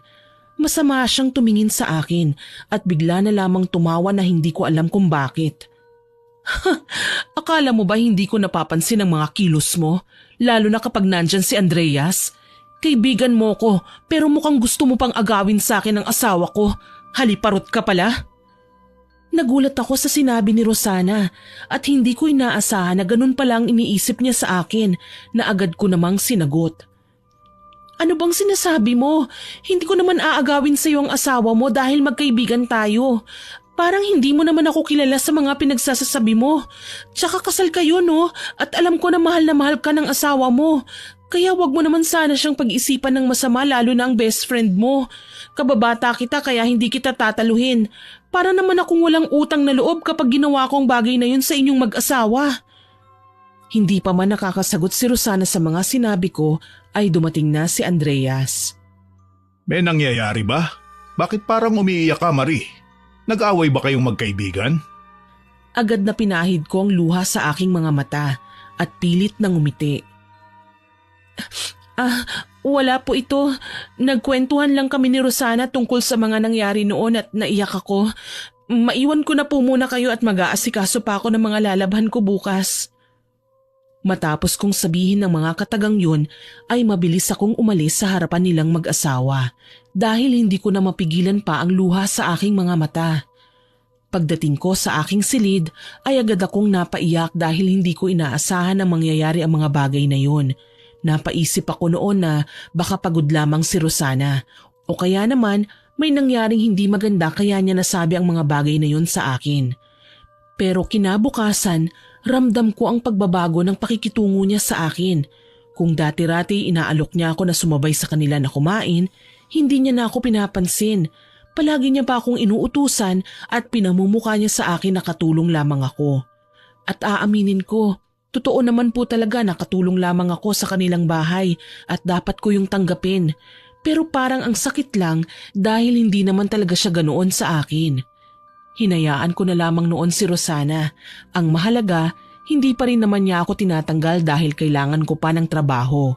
Masama siyang tumingin sa akin at bigla na lamang tumawa na hindi ko alam kung bakit. Akala mo ba hindi ko napapansin ang mga kilos mo? Lalo na kapag nandyan si Andreas? Kaibigan mo ko pero mukhang gusto mo pang agawin sa akin ang asawa ko. Haliparot ka pala. Nagulat ako sa sinabi ni Rosana at hindi ko inaasahan na ganun palang iniisip niya sa akin na agad ko namang sinagot. Ano bang sinasabi mo? Hindi ko naman aagawin sa iyo ang asawa mo dahil magkaibigan tayo. Parang hindi mo naman ako kilala sa mga pinagsasasabi mo. Tsaka kasal kayo no at alam ko na mahal ka ng asawa mo. Kaya wag mo naman sana siyang pag-isipan ng masama lalo na ang best friend mo. Kababata kita kaya hindi kita tataluhin. Para naman akong walang utang na loob kapag ginawa ko ang bagay na yun sa inyong mag-asawa. Hindi pa man nakakasagot si Rosana sa mga sinabi ko ay dumating na si Andreas. May nangyayari ba? Bakit parang umiiyak ka, Marie? Nag-away ba kayong magkaibigan? Agad na pinahid ko ang luha sa aking mga mata at pilit na ngumiti. Wala po ito. Nagkwentuhan lang kami ni Rosana tungkol sa mga nangyari noon at naiyak ako. Maiwan ko na po muna kayo at mag-aasikaso pa ako ng mga lalabhan ko bukas. Matapos kong sabihin ng mga katagang yun ay mabilis akong umalis sa harapan nilang mag-asawa dahil hindi ko na mapigilan pa ang luha sa aking mga mata. Pagdating ko sa aking silid ay agad akong napaiyak dahil hindi ko inaasahan na mangyayari ang mga bagay na yun. Napaisip ako noon na baka pagod lamang si Rosana o kaya naman may nangyaring hindi maganda kaya niya nasabi ang mga bagay na yun sa akin. Pero kinabukasan, ramdam ko ang pagbabago ng pakikitungo niya sa akin. Kung dati-rati inaalok niya ako na sumabay sa kanila na kumain, hindi niya na ako pinapansin. Palagi niya pa akong inuutusan at pinamumukha niya sa akin na katulong lamang ako. At aaminin ko, totoo naman po talaga na katulong lamang ako sa kanilang bahay at dapat ko yung tanggapin. Pero parang ang sakit lang dahil hindi naman talaga siya ganoon sa akin. Hinayaan ko na lamang noon si Rosana. Ang mahalaga, hindi pa rin naman niya ako tinatanggal dahil kailangan ko pa ng trabaho.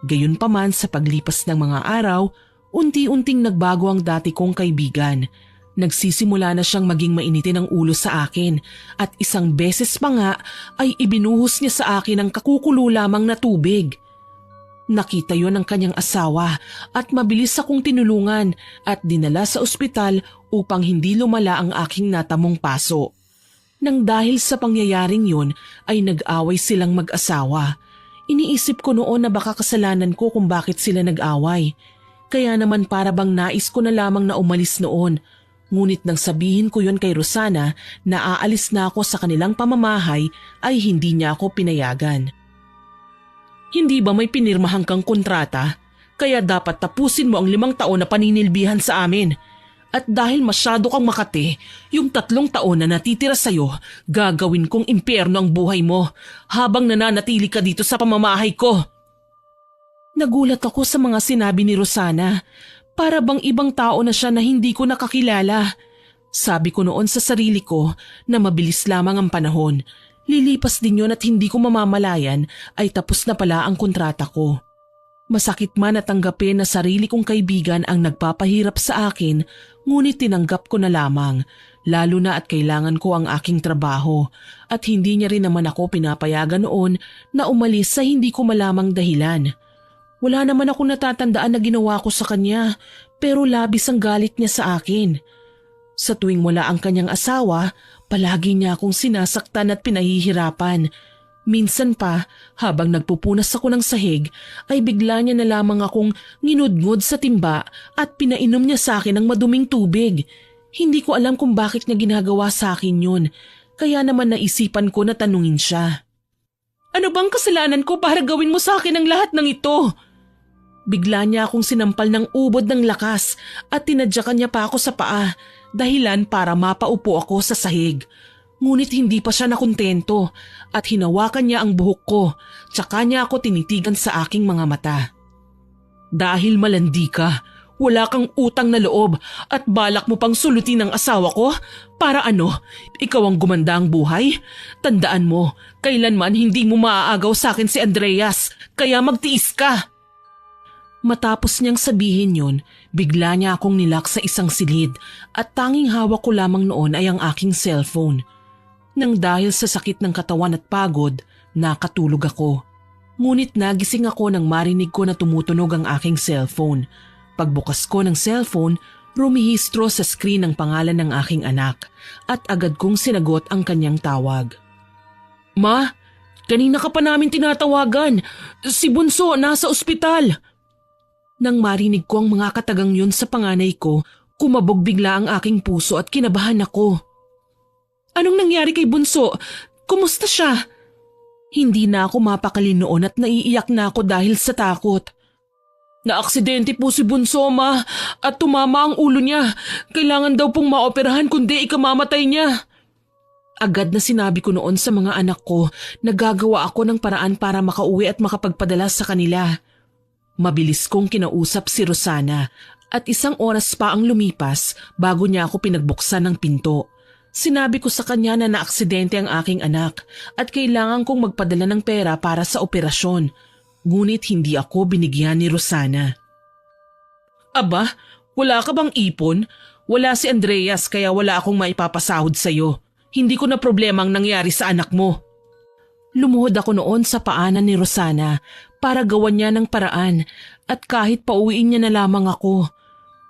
Gayunpaman sa paglipas ng mga araw, unti-unting nagbago ang dati kong kaibigan. Nagsisimula na siyang maging mainitin ang ulo sa akin at isang beses pa nga ay ibinuhos niya sa akin ang kakukulo lamang na tubig. Nakita yon ng kanyang asawa at mabilis akong tinulungan at dinala sa ospital upang hindi lumala ang aking natamong paso. Nang dahil sa pangyayaring yun ay nag-away silang mag-asawa. Iniisip ko noon na baka kasalanan ko kung bakit sila nag-away. Kaya naman para bang nais ko na lamang na umalis noon. Ngunit nang sabihin ko yon kay Rosana na aalis na ako sa kanilang pamamahay ay hindi niya ako pinayagan. Hindi ba may pinirmahan kang kontrata? Kaya dapat tapusin mo ang 5 taon na paninilbihan sa amin. At dahil masyado kang makati, yung 3 taon na natitira sa'yo, gagawin kong impyerno ang buhay mo habang nananatili ka dito sa pamamahay ko. Nagulat ako sa mga sinabi ni Rosana. Para bang ibang tao na siya na hindi ko nakakilala. Sabi ko noon sa sarili ko na mabilis lamang ang panahon. Lilipas din yun at hindi ko mamamalayan ay tapos na pala ang kontrata ko. Masakit man na tanggapin na sarili kong kaibigan ang nagpapahirap sa akin, ngunit tinanggap ko na lamang, lalo na at kailangan ko ang aking trabaho at hindi niya rin naman ako pinapayagan noon na umalis sa hindi ko malamang dahilan. Wala naman akong natatandaan na ginawa ko sa kanya pero labis ang galit niya sa akin. Sa tuwing wala ang kanyang asawa, palagi niya akong sinasaktan at pinahihirapan. Minsan pa, habang nagpupunas ako ng sahig, ay bigla niya na lamang akong nginudngod sa timba at pinainom niya sa akin ng maduming tubig. Hindi ko alam kung bakit niya ginagawa sa akin yun, kaya naman naisipan ko na tanungin siya. Ano bang kasalanan ko para gawin mo sa akin ang lahat ng ito? Bigla niya akong sinampal ng ubod ng lakas at tinadyakan niya pa ako sa paa, dahilan para mapaupo ako sa sahig. Ngunit hindi pa siya nakontento at hinawakan niya ang buhok ko, tsaka niya ako tinitigan sa aking mga mata. Dahil malandi ka, wala kang utang na loob at balak mo pang sulutin ang asawa ko? Para ano? Ikaw ang gumanda ang buhay? Tandaan mo, kailanman hindi mo maaagaw sa akin si Andreas, kaya magtiis ka. Matapos niyang sabihin yun, Bigla niya akong nilak sa isang silid at tanging hawak ko lamang noon ay ang aking cellphone. Nang dahil sa sakit ng katawan at pagod, nakatulog ako. Ngunit nagising ako nang marinig ko na tumutunog ang aking cellphone. Pagbukas ko ng cellphone, rumihistro sa screen ang pangalan ng aking anak at agad kong sinagot ang kanyang tawag. Ma, kanina ka pa namin tinatawagan. Si Bunso nasa ospital. Nang marinig ko ang mga katagang yun sa panganay ko, kumabog bigla ang aking puso at kinabahan ako. Anong nangyari kay Bunso? Kumusta siya? Hindi na ako mapakali noon at naiiyak na ako dahil sa takot. Naaksidente po si Bunso, ma, at tumama ang ulo niya. Kailangan daw pong maoperahan kundi ikamamatay niya. Agad na sinabi ko noon sa mga anak ko na gagawa ako ng paraan para makauwi at makapagpadala sa kanila. Mabilis kong kinausap si Rosana at 1 oras pa ang lumipas bago niya ako pinagbuksan ng pinto. Sinabi ko sa kanya na naaksidente ang aking anak at kailangan kong magpadala ng pera para sa operasyon. Ngunit hindi ako binigyan ni Rosana. Aba, wala ka bang ipon? Wala si Andreas kaya wala akong maipapasahod sa'yo. Hindi ko na problema ang nangyari sa anak mo. Lumuhod ako noon sa paanan ni Rosana para gawan niya ng paraan at kahit pauwiin niya na lamang ako.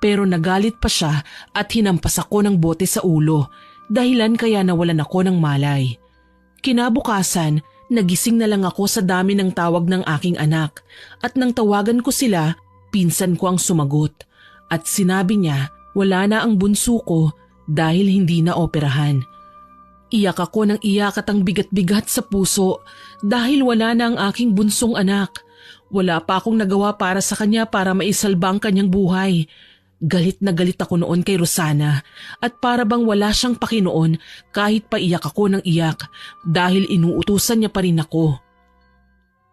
Pero nagalit pa siya at hinampas ako ng bote sa ulo, dahilan kaya nawalan ako ng malay. Kinabukasan, nagising na lang ako sa dami ng tawag ng aking anak at nang tawagan ko sila, pinsan ko ang sumagot at sinabi niya wala na ang bunso ko dahil hindi na operahan. Iyak ako ng iyak at ang bigat-bigat sa puso dahil wala na ang aking bunsong anak. Wala pa akong nagawa para sa kanya para maisalba ang kanyang buhay. Galit na galit ako noon kay Rosana at para bang wala siyang pakinoon kahit pa iyak ako ng iyak dahil inuutusan niya pa rin ako.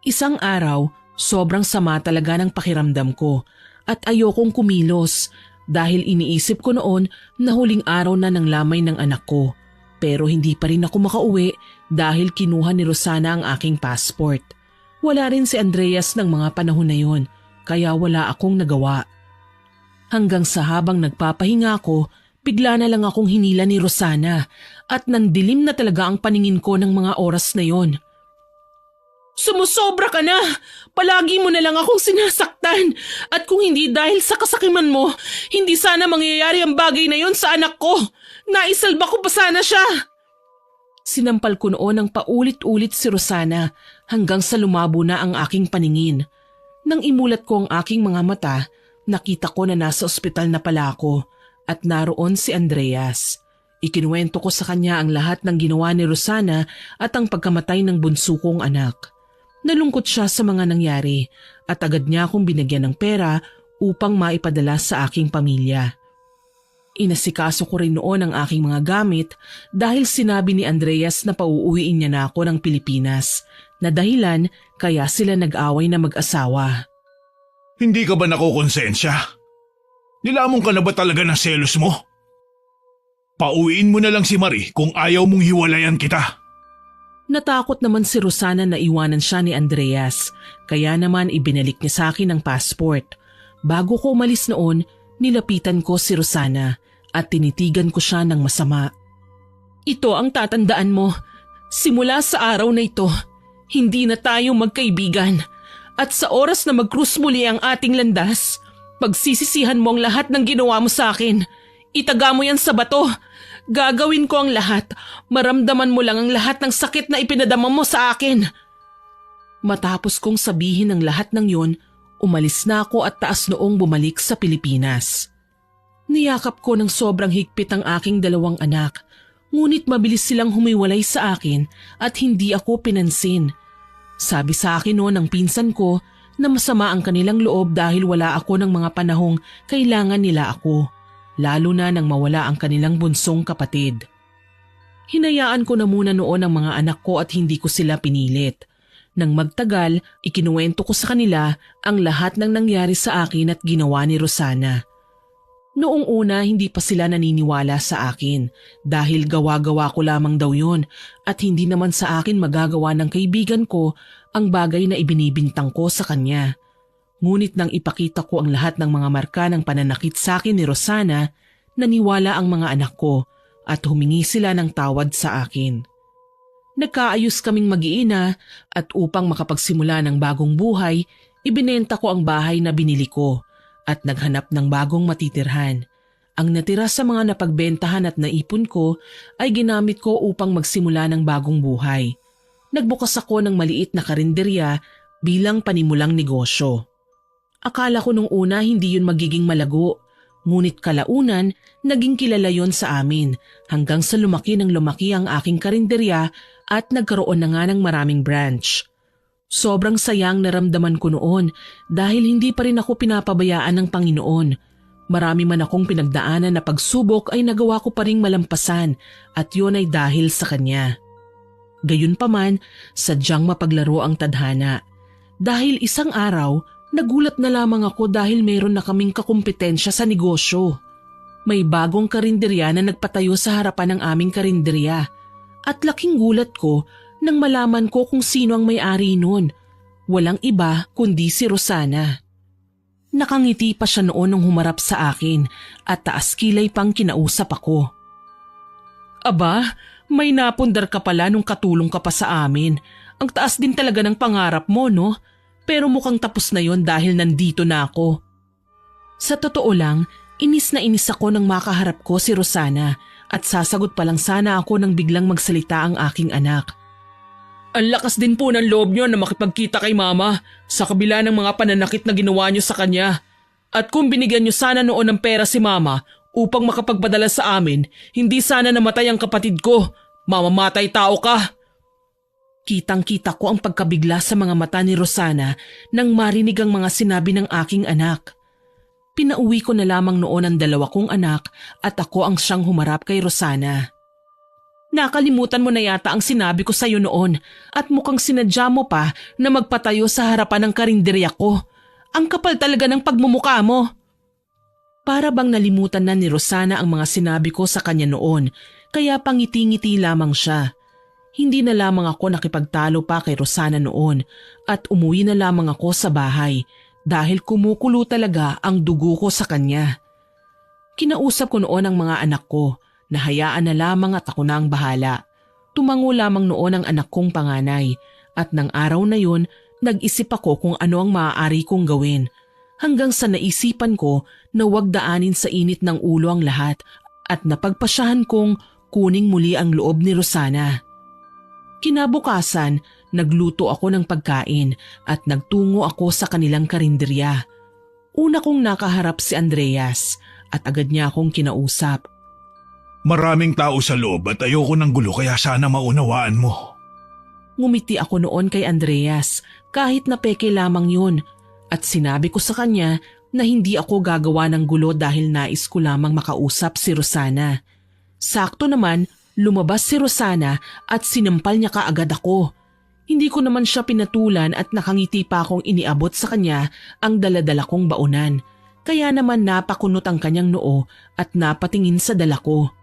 Isang araw, sobrang sama talaga ng pakiramdam ko at ayokong kumilos dahil iniisip ko noon na huling araw na ng lamay ng anak ko. Pero hindi pa rin ako makauwi dahil kinuha ni Rosana ang aking passport. Wala rin si Andreas ng mga panahon na yon, kaya wala akong nagawa. Hanggang sa habang nagpapahinga ako, bigla na lang akong hinila ni Rosana at nandilim na talaga ang paningin ko ng mga oras na yon. Sumusobra ka na! Palagi mo na lang akong sinasaktan at kung hindi dahil sa kasakiman mo, hindi sana mangyayari ang bagay na yon sa anak ko. Naisalba ko pa sana siya. Sinampal ko noon ng paulit-ulit si Rosana hanggang sa lumabo na ang aking paningin. Nang imulat ko ang aking mga mata, nakita ko na nasa ospital na pala ako at naroon si Andreas. Ikinuwento ko sa kanya ang lahat ng ginawa ni Rosana at ang pagkamatay ng bunso kong anak. Nalungkot siya sa mga nangyari at agad niya akong binigyan ng pera upang maipadala sa aking pamilya. Inasikaso ko rin noon ang aking mga gamit dahil sinabi ni Andreas na pauuwiin niya na ako ng Pilipinas, na dahilan kaya sila nag-away na mag-asawa. Hindi ka ba nakukonsensya? Nilamon ka na ba talaga ng selos mo? Pauwiin mo na lang si Marie kung ayaw mong hiwalayan kita. Natakot naman si Rosana na iwanan siya ni Andreas, kaya naman ibinalik niya sa akin ang passport. Bago ko umalis noon, nilapitan ko si Rosana at tinitigan ko siya ng masama. Ito ang tatandaan mo. Simula sa araw na ito, hindi na tayo magkaibigan. At sa oras na mag-cruise muli ang ating landas, pagsisisihan mo ang lahat ng ginawa mo sa akin. Itaga mo yan sa bato. Gagawin ko ang lahat. Maramdaman mo lang ang lahat ng sakit na ipinadama mo sa akin. Matapos kong sabihin ang lahat ng yon, umalis na ako at taas noong bumalik sa Pilipinas. Niyakap ko ng sobrang higpit ang aking 2 anak, ngunit mabilis silang humiwalay sa akin at hindi ako pinansin. Sabi sa akin noon ng pinsan ko na masama ang kanilang loob dahil wala ako ng mga panahong kailangan nila ako, lalo na nang mawala ang kanilang bunsong kapatid. Hinayaan ko na muna noon ang mga anak ko at hindi ko sila pinilit. Nang magtagal, ikinuwento ko sa kanila ang lahat ng nangyari sa akin at ginawa ni Rosana. Noong una hindi pa sila naniniwala sa akin dahil gawa-gawa ko lamang daw yun at hindi naman sa akin magagawa ng kaibigan ko ang bagay na ibinibintang ko sa kanya. Ngunit nang ipakita ko ang lahat ng mga marka ng pananakit sa akin ni Rosana, naniwala ang mga anak ko at humingi sila ng tawad sa akin. Nagkaayos kaming mag-iina at upang makapagsimula ng bagong buhay, ibinenta ko ang bahay na binili ko at naghanap ng bagong matitirhan. Ang natira sa mga napagbentahan at naipon ko ay ginamit ko upang magsimula ng bagong buhay. Nagbukas ako ng maliit na karinderya bilang panimulang negosyo. Akala ko nung una hindi yun magiging malago, ngunit kalaunan naging kilala yon sa amin hanggang sa lumaki ng lumaki ang aking karinderya at nagkaroon na nga ng maraming branch. Sobrang sayang naramdaman ko noon dahil hindi pa rin ako pinapabayaan ng Panginoon. Marami man akong pinagdaanan na pagsubok ay nagawa ko pa ring malampasan at yun ay dahil sa Kanya. Gayunpaman, sadyang mapaglaro ang tadhana. Dahil isang araw, nagulat na lamang ako dahil mayroon na kaming kakumpetensya sa negosyo. May bagong karinderya na nagpatayo sa harapan ng aming karinderya. At laking gulat ko nang malaman ko kung sino ang may-ari nun. Walang iba kundi si Rosana. Nakangiti pa siya noon nung humarap sa akin at taas kilay pang kinausap ako. Aba, may napundar ka pala nung katulong ka pa sa amin. Ang taas din talaga ng pangarap mo, no? Pero mukhang tapos na yon dahil nandito na ako. Sa totoo lang, inis na inis ako nang makaharap ko si Rosana at sasagot pa lang sana ako nang biglang magsalita ang aking anak. Ang lakas din po ng loob niyo na makipagkita kay mama sa kabila ng mga pananakit na ginawa niyo sa kanya. At kung binigyan niyo sana noon ng pera si mama upang makapagpadala sa amin, hindi sana namatay ang kapatid ko. Mamamatay tao ka. Kitang-kita ko ang pagkabigla sa mga mata ni Rosana nang marinig ang mga sinabi ng aking anak. Pinauwi ko na lamang noon ang dalawa kong anak at ako ang siyang humarap kay Rosana. Nakalimutan mo na yata ang sinabi ko sa iyo noon at mukhang sinadya mo pa na magpatayo sa harapan ng karinderya ko. Ang kapal talaga ng pagmumukha mo. Para bang nalimutan na ni Rosana ang mga sinabi ko sa kanya noon, kaya pangiti-ngiti lamang siya. Hindi na lamang ako nakipagtalo pa kay Rosana noon at umuwi na lamang ako sa bahay dahil kumukulo talaga ang dugo ko sa kanya. Kinausap ko noon ang mga anak ko na hayaan na lamang at ako na ang bahala. Tumango lamang noon ang anak kong panganay at ng araw na yun nag-isip ako kung ano ang maaari kong gawin hanggang sa naisipan ko na huwag daanin sa init ng ulo ang lahat at napagpasyahan kong kuning muli ang loob ni Rosana. Kinabukasan, nagluto ako ng pagkain at nagtungo ako sa kanilang karinderya. Una kong nakaharap si Andreas at agad niya akong kinausap. Maraming tao sa loob at ayoko ng gulo kaya sana maunawaan mo. Ngumiti ako noon kay Andreas kahit na peke lamang yun at sinabi ko sa kanya na hindi ako gagawa ng gulo dahil nais ko lamang makausap si Rosana. Sakto naman, lumabas si Rosana at sinampal niya kaagad ako. Hindi ko naman siya pinatulan at nakangiti pa akong iniabot sa kanya ang daladala kong baunan. Kaya naman napakunot ang kanyang noo at napatingin sa dala ko.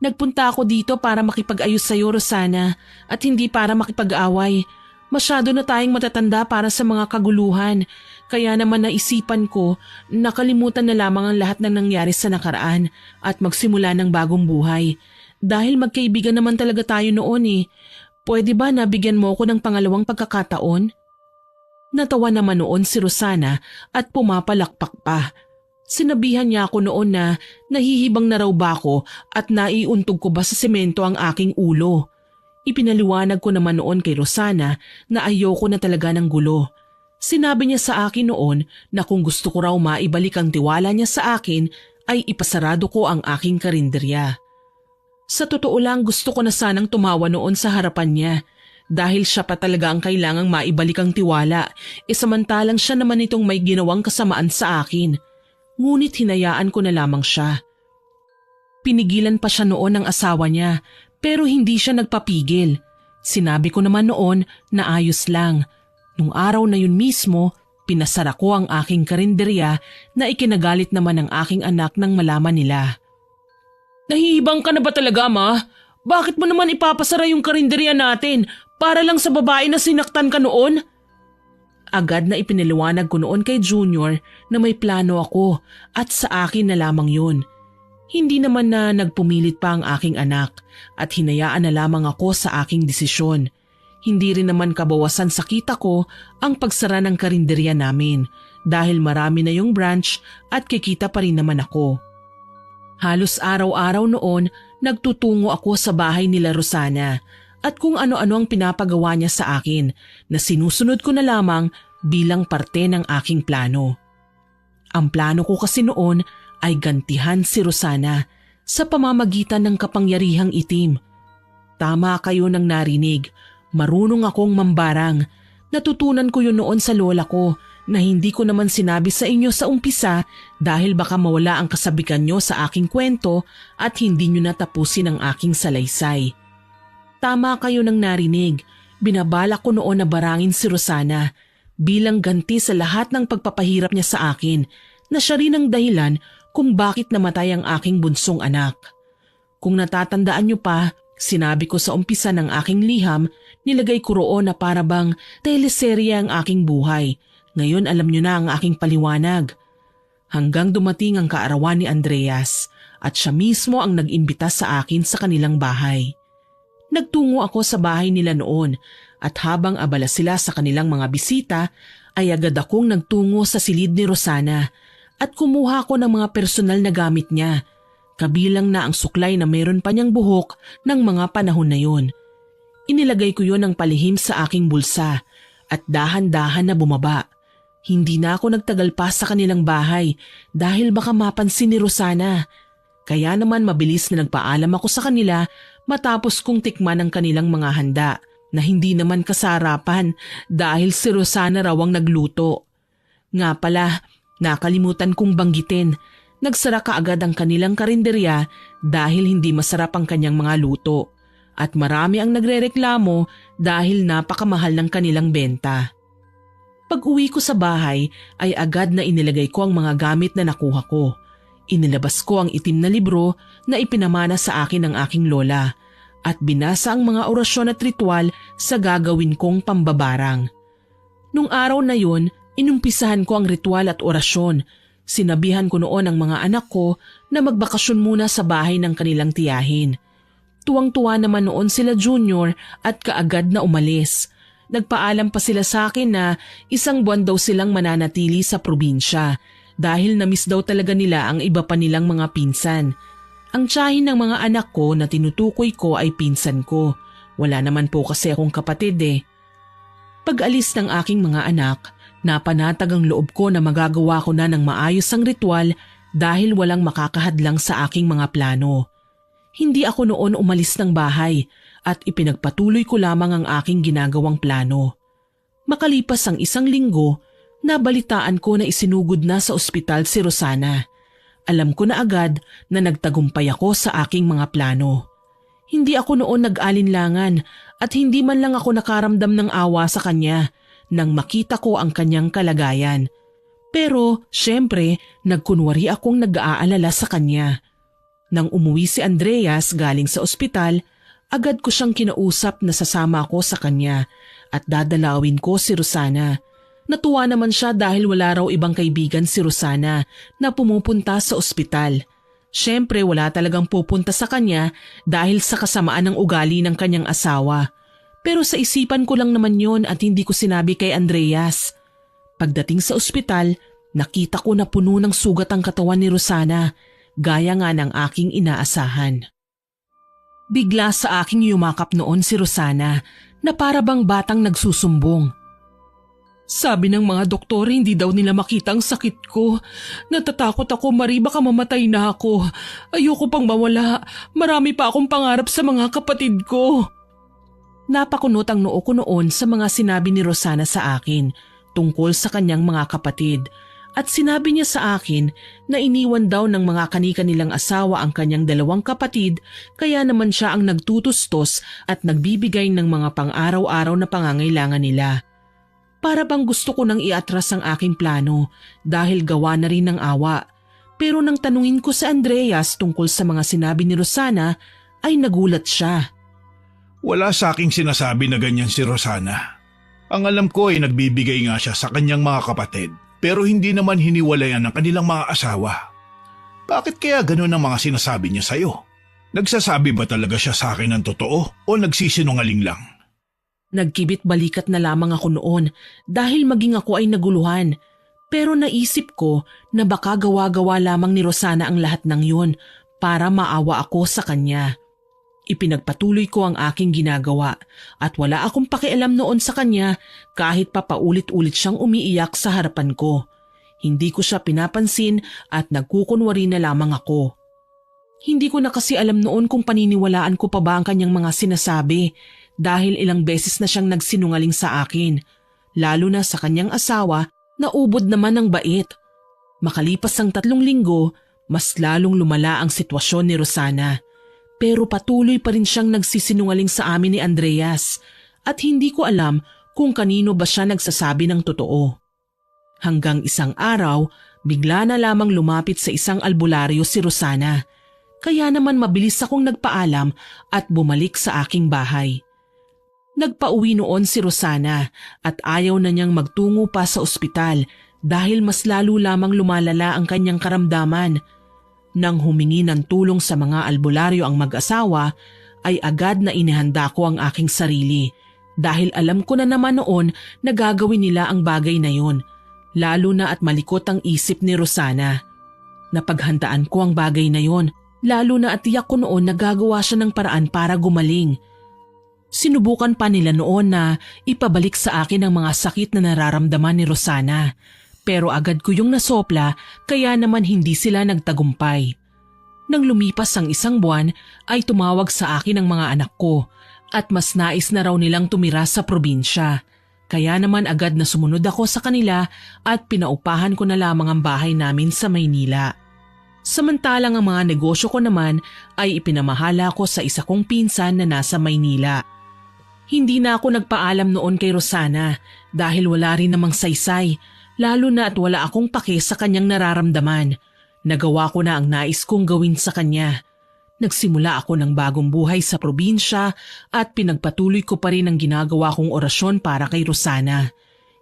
Nagpunta ako dito para makipag-ayos sa iyo, Rosana, at hindi para makipag-away. Masyado na tayong matatanda para sa mga kaguluhan. Kaya naman naisipan ko, nakalimutan na lamang ang lahat ng nangyari sa nakaraan at magsimula ng bagong buhay. Dahil magkaibigan naman talaga tayo noon eh. Pwede ba nabigyan mo ako ng pangalawang pagkakataon? Natawa naman noon si Rosana at pumapalakpak pa. Sinabihan niya ako noon na nahihibang na raw ba ako at naiuntog ko ba sa semento ang aking ulo. Ipinaliwanag ko naman noon kay Rosana na ayoko na talaga ng gulo. Sinabi niya sa akin noon na kung gusto ko raw maibalik ang tiwala niya sa akin ay ipasarado ko ang aking karinderya. Sa totoo lang gusto ko na sanang tumawa noon sa harapan niya dahil siya pa talaga ang kailangang maibalik ang tiwala samantalang siya naman itong may ginawang kasamaan sa akin. Ngunit hinayaan ko na lamang siya. Pinigilan pa siya noon ng asawa niya pero hindi siya nagpapigil. Sinabi ko naman noon na ayos lang. Nung araw na yun mismo, pinasara ko ang aking karinderya na ikinagalit naman ng aking anak nang malaman nila. Nahihibang ka na ba talaga, Ma? Bakit mo naman ipapasara yung karinderya natin para lang sa babae na sinaktan ka noon? Agad na ipinaliwanag ko noon kay Junior na may plano ako at sa akin na lamang yun. Hindi naman na nagpumilit pa ang aking anak at hinayaan na lamang ako sa aking desisyon. Hindi rin naman kabawasan sa kita ko ang pagsara ng karinderya namin dahil marami na yung branch at kikita pa rin naman ako. Halos araw-araw noon nagtutungo ako sa bahay nila Rosana at kung ano-ano ang pinapagawa niya sa akin na sinusunod ko na lamang bilang parte ng aking plano. Ang plano ko kasi noon ay gantihan si Rosana sa pamamagitan ng kapangyarihang itim. Tama kayo ng narinig, marunong akong mambarang. Natutunan ko yun noon sa lola ko na hindi ko naman sinabi sa inyo sa umpisa dahil baka mawala ang kasabikan nyo sa aking kwento at hindi nyo natapusin ang aking salaysay. Tama kayo ng narinig, binabala ko noon na barangin si Rosana bilang ganti sa lahat ng pagpapahirap niya sa akin na siya rin ang dahilan kung bakit namatay ang aking bunsong anak. Kung natatandaan niyo pa, sinabi ko sa umpisa ng aking liham, nilagay ko roon na para bang teleserye ang aking buhay. Ngayon alam niyo na ang aking paliwanag. Hanggang dumating ang kaarawan ni Andreas at siya mismo ang nag-imbita sa akin sa kanilang bahay. Nagtungo ako sa bahay nila noon at habang abala sila sa kanilang mga bisita ay agad akong nagtungo sa silid ni Rosana at kumuha ko ng mga personal na gamit niya, kabilang na ang suklay na meron pa niyang buhok ng mga panahon na yun. Inilagay ko yon ng palihim sa aking bulsa at dahan-dahan na bumaba. Hindi na ako nagtagal pa sa kanilang bahay dahil baka mapansin ni Rosana. Kaya naman mabilis na nagpaalam ako sa kanila matapos kong tikman ang kanilang mga handa na hindi naman kasarapan dahil si Rosana raw ang nagluto. Nga pala, nakalimutan kong banggitin, nagsara kaagad ang kanilang karinderya dahil hindi masarap ang kanyang mga luto at marami ang nagrereklamo dahil napakamahal ng kanilang benta. Pag-uwi ko sa bahay ay agad na inilagay ko ang mga gamit na nakuha ko. Inilabas ko ang itim na libro na ipinamana sa akin ng aking lola at binasa ang mga orasyon at ritual sa gagawin kong pambabarang. Nung araw na yun, inumpisahan ko ang ritual at orasyon. Sinabihan ko noon ang mga anak ko na magbakasyon muna sa bahay ng kanilang tiyahin. Tuwang-tuwa naman noon sila Junior at kaagad na umalis. Nagpaalam pa sila sa akin na 1 buwan daw silang mananatili sa probinsya dahil na-miss daw talaga nila ang iba pa nilang mga pinsan. Ang tiyahin ng mga anak ko na tinutukoy ko ay pinsan ko. Wala naman po kasi akong kapatid eh. Pag-alis ng aking mga anak, napanatag ang loob ko na magagawa ko na ng maayos ang ritual dahil walang makakahadlang sa aking mga plano. Hindi ako noon umalis ng bahay at ipinagpatuloy ko lamang ang aking ginagawang plano. Makalipas ang 1 linggo, nabalitaan ko na isinugod na sa ospital si Rosana. Alam ko na agad na nagtagumpay ako sa aking mga plano. Hindi ako noon nag-alinlangan at hindi man lang ako nakaramdam ng awa sa kanya nang makita ko ang kanyang kalagayan. Pero syempre, nagkunwari akong nag-aalala sa kanya. Nang umuwi si Andreas galing sa ospital, agad ko siyang kinausap na sasama ako sa kanya at dadalawin ko si Rosana. Natuwa naman siya dahil wala raw ibang kaibigan si Rosana na pumupunta sa ospital. Syempre wala talagang pupunta sa kanya dahil sa kasamaan ng ugali ng kanyang asawa. Pero sa isipan ko lang naman yon at hindi ko sinabi kay Andreas. Pagdating sa ospital, nakita ko na puno ng sugat ang katawan ni Rosana, gaya nga ng aking inaasahan. Bigla sa aking yumakap noon si Rosana na para bang batang nagsusumbong. Sabi ng mga doktor hindi daw nila makita ang sakit ko. Natatakot ako, Marie, baka mamatay na ako. Ayoko pang mawala. Marami pa akong pangarap sa mga kapatid ko. Napakunot ang noo ko noon sa mga sinabi ni Rosana sa akin tungkol sa kanyang mga kapatid. At sinabi niya sa akin na iniwan daw ng mga kanika nilang asawa ang kanyang 2 kapatid kaya naman siya ang nagtutustos at nagbibigay ng mga pang-araw-araw na pangangailangan nila. Para bang gusto ko nang iatras ang aking plano dahil gawa na rin ng awa. Pero nang tanungin ko si Andreas tungkol sa mga sinabi ni Rosana ay nagulat siya. Wala sa aking sinasabi na ganyan si Rosana. Ang alam ko ay nagbibigay nga siya sa kanyang mga kapatid pero hindi naman hiniwalayan ng kanilang mga asawa. Bakit kaya ganun ang mga sinasabi niya sa'yo? Nagsasabi ba talaga siya sa akin ng totoo o nagsisinungaling lang? Nagkibit balikat na lamang ako noon dahil maging ako ay naguluhan. Pero naisip ko na baka gawa-gawa lamang ni Rosana ang lahat ng yun para maawa ako sa kanya. Ipinagpatuloy ko ang aking ginagawa at wala akong pakialam noon sa kanya kahit pa paulit-ulit siyang umiiyak sa harapan ko. Hindi ko siya pinapansin at nagkukunwari na lamang ako. Hindi ko na kasi alam noon kung paniniwalaan ko pa ba ang kanyang mga sinasabi dahil ilang beses na siyang nagsinungaling sa akin, lalo na sa kanyang asawa na ubod naman ng bait. Makalipas ang 3 linggo, mas lalong lumala ang sitwasyon ni Rosana. Pero patuloy pa rin siyang nagsisinungaling sa amin ni Andreas at hindi ko alam kung kanino ba siya nagsasabi ng totoo. Hanggang isang araw, bigla na lamang lumapit sa isang albularyo si Rosana. Kaya naman mabilis akong nagpaalam at bumalik sa aking bahay. Nagpauwi noon si Rosana at ayaw na niyang magtungo pa sa ospital dahil mas lalo lamang lumalala ang kanyang karamdaman. Nang humingi ng tulong sa mga albularyo ang mag-asawa, ay agad na inihanda ko ang aking sarili dahil alam ko na naman noon na gagawin nila ang bagay na yun, lalo na at malikot ang isip ni Rosana. Napaghandaan ko ang bagay na yun, lalo na at tiyak ko noon na gagawa siya ng paraan para gumaling. Sinubukan pa nila noon na ipabalik sa akin ang mga sakit na nararamdaman ni Rosana. Pero agad ko yung nasopla kaya naman hindi sila nagtagumpay. Nang lumipas ang 1 buwan ay tumawag sa akin ang mga anak ko at mas nais na raw nilang tumira sa probinsya. Kaya naman agad na sumunod ako sa kanila at pinaupahan ko na lamang ang bahay namin sa Maynila. Samantalang ang mga negosyo ko naman ay ipinamahala ko sa isa kong pinsan na nasa Maynila. Hindi na ako nagpaalam noon kay Rosana dahil wala rin namang saysay, lalo na at wala akong pake sa kanyang nararamdaman. Nagawa ko na ang nais kong gawin sa kanya. Nagsimula ako ng bagong buhay sa probinsya at pinagpatuloy ko pa rin ang ginagawa kong orasyon para kay Rosana.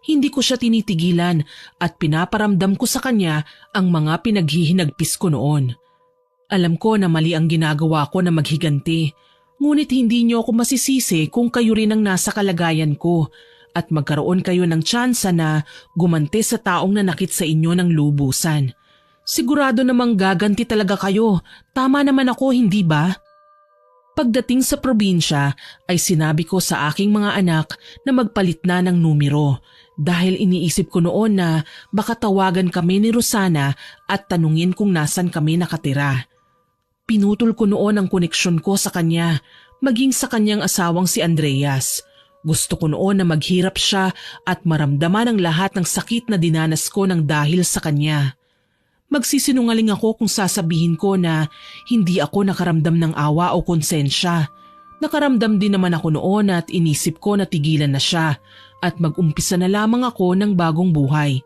Hindi ko siya tinitigilan at pinaparamdam ko sa kanya ang mga pinaghihinagpis ko noon. Alam ko na mali ang ginagawa ko na maghiganti, ngunit hindi niyo ako masisisi kung kayo rin ang nasa kalagayan ko at magkaroon kayo ng tsansa na gumanti sa taong nanakit sa inyo ng lubusan. Sigurado namang gaganti talaga kayo, tama naman ako, hindi ba? Pagdating sa probinsya ay sinabi ko sa aking mga anak na magpalit na ng numero dahil iniisip ko noon na baka tawagan kami ni Rosana at tanungin kung nasan kami nakatira. Pinutol ko noon ang koneksyon ko sa kanya, maging sa kanyang asawang si Andreas. Gusto ko noon na maghirap siya at maramdaman ang lahat ng sakit na dinanas ko ng dahil sa kanya. Magsisinungaling ako kung sasabihin ko na hindi ako nakaramdam ng awa o konsensya. Nakaramdam din naman ako noon at inisip ko na tigilan na siya at mag-umpisa na lamang ako ng bagong buhay.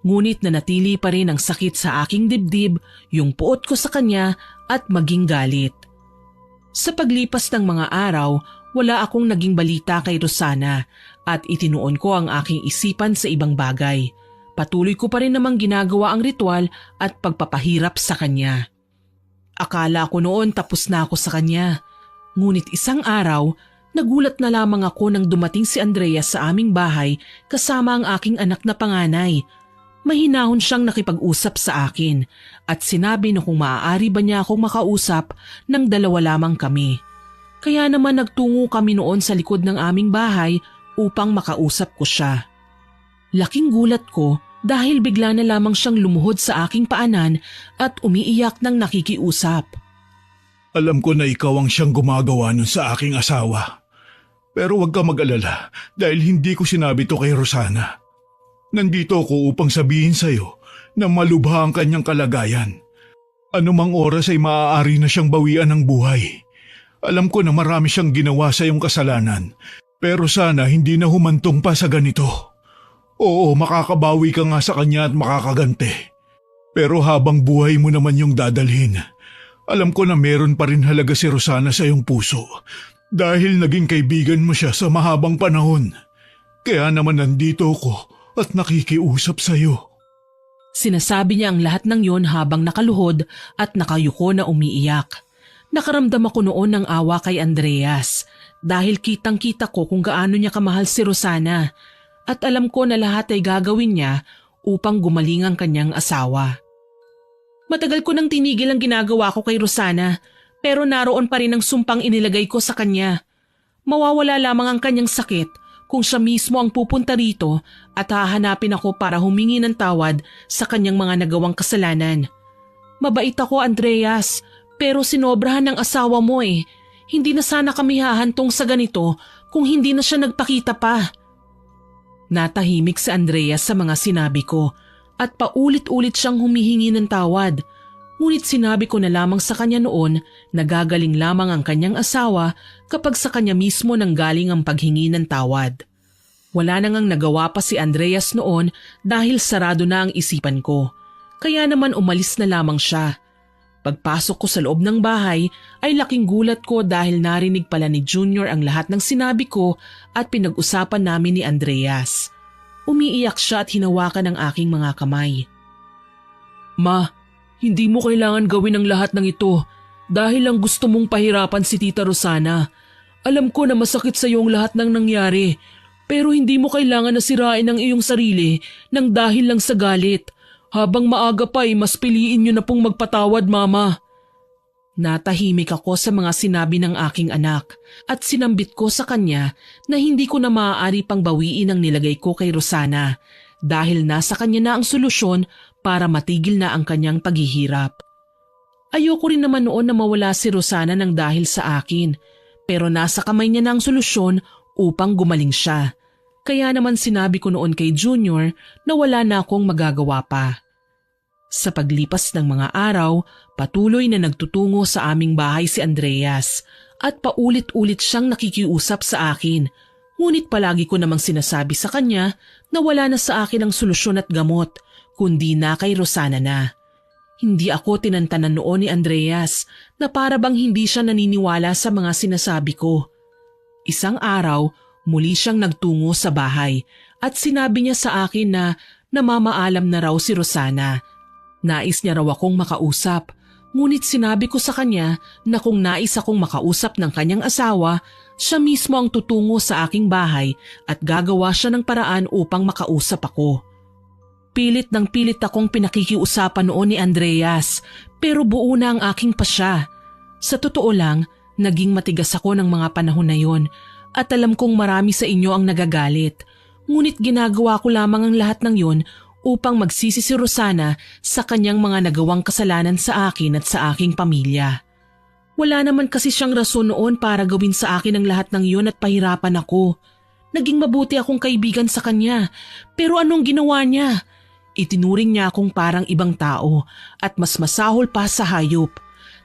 Ngunit nanatili pa rin ang sakit sa aking dibdib, yung puot ko sa kanya at maging galit. Sa paglipas ng mga araw, wala akong naging balita kay Rosana at itinuon ko ang aking isipan sa ibang bagay. Patuloy ko pa rin namang ginagawa ang ritual at pagpapahirap sa kanya. Akala ko noon tapos na ako sa kanya. Ngunit isang araw, nagulat na lamang ako nang dumating si Andreas sa aming bahay kasama ang aking anak na panganay. Mahinahon siyang nakipag-usap sa akin at sinabi na kung maaari ba niya akong makausap ng 2 lamang kami. Kaya naman nagtungo kami noon sa likod ng aming bahay upang makausap ko siya. Laking gulat ko dahil bigla na lamang siyang lumuhod sa aking paanan at umiiyak ng nakikiusap. Alam ko na ikaw ang siyang gumagawa nun sa aking asawa. Pero huwag ka mag-alala dahil hindi ko sinabi to kay Rosana. Nandito ako upang sabihin sa'yo na malubha ang kanyang kalagayan. Anumang oras ay maaari na siyang bawian ng buhay. Alam ko na marami siyang ginawa sa iyong kasalanan, pero sana hindi na humantong pa sa ganito. Oo, makakabawi ka nga sa kanya at makakaganti. Pero habang buhay mo naman yung dadalhin, alam ko na meron pa rin halaga si Rosana sa iyong puso dahil naging kaibigan mo siya sa mahabang panahon. Kaya naman nandito ko at nakikiusap sa'yo. Sinasabi niya ang lahat ng yon habang nakaluhod at nakayuko na umiiyak. Nakaramdam ako noon ng awa kay Andreas dahil kitang-kita ko kung gaano niya kamahal si Rosana at alam ko na lahat ay gagawin niya upang gumaling ang kanyang asawa. Matagal ko nang tinigil ang ginagawa ko kay Rosana pero naroon pa rin ang sumpang inilagay ko sa kanya. Mawawala lamang ang kanyang sakit kung siya mismo ang pupunta rito at hahanapin ako para humingi ng tawad sa kanyang mga nagawang kasalanan. Mabait ako, Andreas, pero sinobrahan ng asawa mo eh. Hindi na sana kami hahantong sa ganito kung hindi na siya nagpakita pa. Natahimik si Andreas sa mga sinabi ko at paulit-ulit siyang humihingi ng tawad. Ngunit sinabi ko na lamang sa kanya noon na gagaling lamang ang kanyang asawa kapag sa kanya mismo nanggaling ang paghingi ng tawad. Wala nang nagawa pa si Andreas noon dahil sarado na ang isipan ko. Kaya naman umalis na lamang siya. Pagpasok ko sa loob ng bahay ay laking gulat ko dahil narinig pala ni Junior ang lahat ng sinabi ko at pinag-usapan namin ni Andreas. Umiiyak siya at hinawakan ang aking mga kamay. Ma, hindi mo kailangan gawin ang lahat ng ito dahil lang gusto mong pahirapan si Tita Rosana. Alam ko na masakit sa iyo ang lahat ng nangyari pero hindi mo kailangan na sirain ang iyong sarili nang dahil lang sa galit. Habang maaga pa ay mas piliin niyo na pong magpatawad, Mama. Natahimik ako sa mga sinabi ng aking anak at sinambit ko sa kanya na hindi ko na maaari pang bawiin ang nilagay ko kay Rosana dahil nasa kanya na ang solusyon para matigil na ang kanyang paghihirap. Ayoko rin naman noon na mawala si Rosana ng dahil sa akin pero nasa kamay niya na ang solusyon upang gumaling siya. Kaya naman sinabi ko noon kay Junior na wala na akong magagawa pa. Sa paglipas ng mga araw, patuloy na nagtutungo sa aming bahay si Andreas at paulit-ulit siyang nakikiusap sa akin. Ngunit palagi ko namang sinasabi sa kanya na wala na sa akin ang solusyon at gamot, kundi na kay Rosana na. Hindi ako tinantanan noon ni Andreas na para bang hindi siya naniniwala sa mga sinasabi ko. Isang araw, muli siyang nagtungo sa bahay at sinabi niya sa akin na namamaalam na raw si Rosana. Nais niya raw akong makausap, ngunit sinabi ko sa kanya na kung nais akong makausap ng kanyang asawa, siya mismo ang tutungo sa aking bahay at gagawa siya ng paraan upang makausap ako. Pilit ng pilit akong pinakikiusapan noon ni Andreas pero buo na ang aking pasya. Sa totoo lang, naging matigas ako ng mga panahon na yon at alam kong marami sa inyo ang nagagalit. Ngunit ginagawa ko lamang ang lahat ng yon upang magsisi si Rosana sa kanyang mga nagawang kasalanan sa akin at sa aking pamilya. Wala naman kasi siyang rason noon para gawin sa akin ang lahat ng yon at pahirapan ako. Naging mabuti akong kaibigan sa kanya pero anong ginawa niya? Itinuring niya akong parang ibang tao at mas masahol pa sa hayop.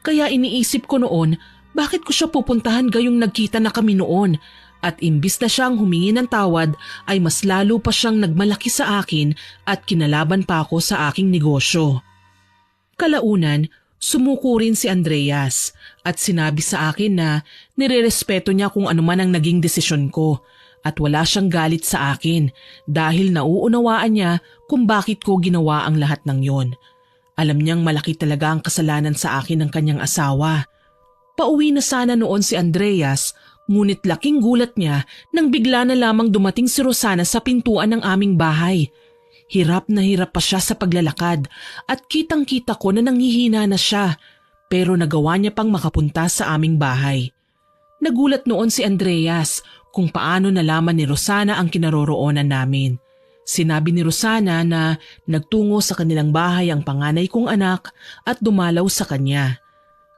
Kaya iniisip ko noon, bakit ko siya pupuntahan gayong nagkita na kami noon? At imbis na siyang humingi ng tawad ay mas lalo pa siyang nagmalaki sa akin at kinalaban pa ako sa aking negosyo. Kalaunan, sumuko rin si Andreas at sinabi sa akin na nirerespeto niya kung anuman ang naging desisyon ko. At wala siyang galit sa akin dahil nauunawaan niya kung bakit ko ginawa ang lahat ng yon. Alam niyang malaki talaga ang kasalanan sa akin ng kanyang asawa. Pauwi na sana noon si Andreas, ngunit laking gulat niya nang bigla na lamang dumating si Rosana sa pintuan ng aming bahay. Hirap na hirap pa siya sa paglalakad at kitang-kita ko na nanghihina na siya pero nagawa niya pang makapunta sa aming bahay. Nagulat noon si Andreas kung paano nalaman ni Rosana ang kinaroroonan namin. Sinabi ni Rosana na nagtungo sa kanilang bahay ang panganay kong anak at dumalaw sa kanya.